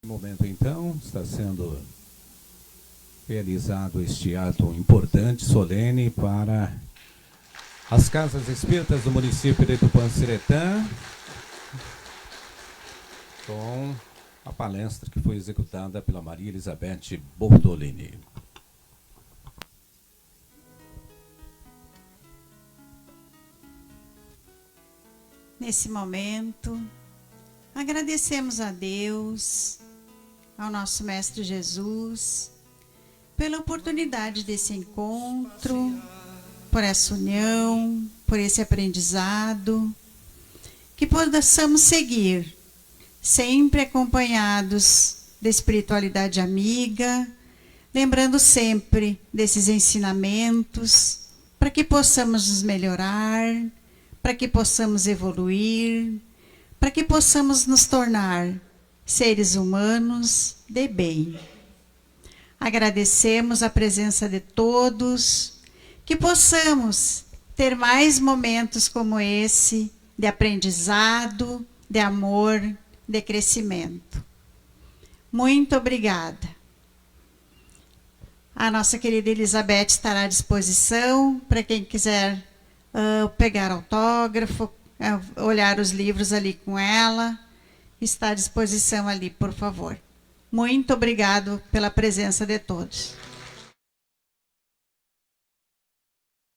Momento, então, está sendo realizado este ato importante, solene, para as casas espíritas do município de Tupã-Siretã, com a palestra que foi executada pela Maria Elizabeth Bortolini. Nesse momento, agradecemos a Deus, ao nosso Mestre Jesus, pela oportunidade desse encontro, por essa união, por esse aprendizado, que possamos seguir, sempre acompanhados da espiritualidade amiga, lembrando sempre desses ensinamentos, para que possamos nos melhorar, para que possamos evoluir, para que possamos nos tornar seres humanos de bem. Agradecemos a presença de todos, que possamos ter mais momentos como esse, de aprendizado, de amor, de crescimento. Muito obrigada. A nossa querida Elizabeth estará à disposição para quem quiser pegar autógrafo, olhar os livros ali com ela. Está à disposição ali, por favor. Muito obrigado pela presença de todos.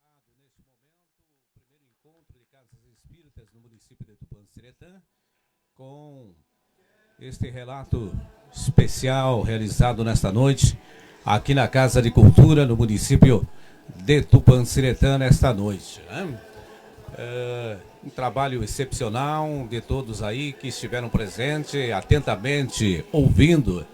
Neste momento, o primeiro encontro de casas espíritas no município de Tupanciretã, com este relato especial realizado nesta noite, aqui na Casa de Cultura, no município de Tupanciretã, nesta noite, né? Um trabalho excepcional de todos aí que estiveram presentes, atentamente ouvindo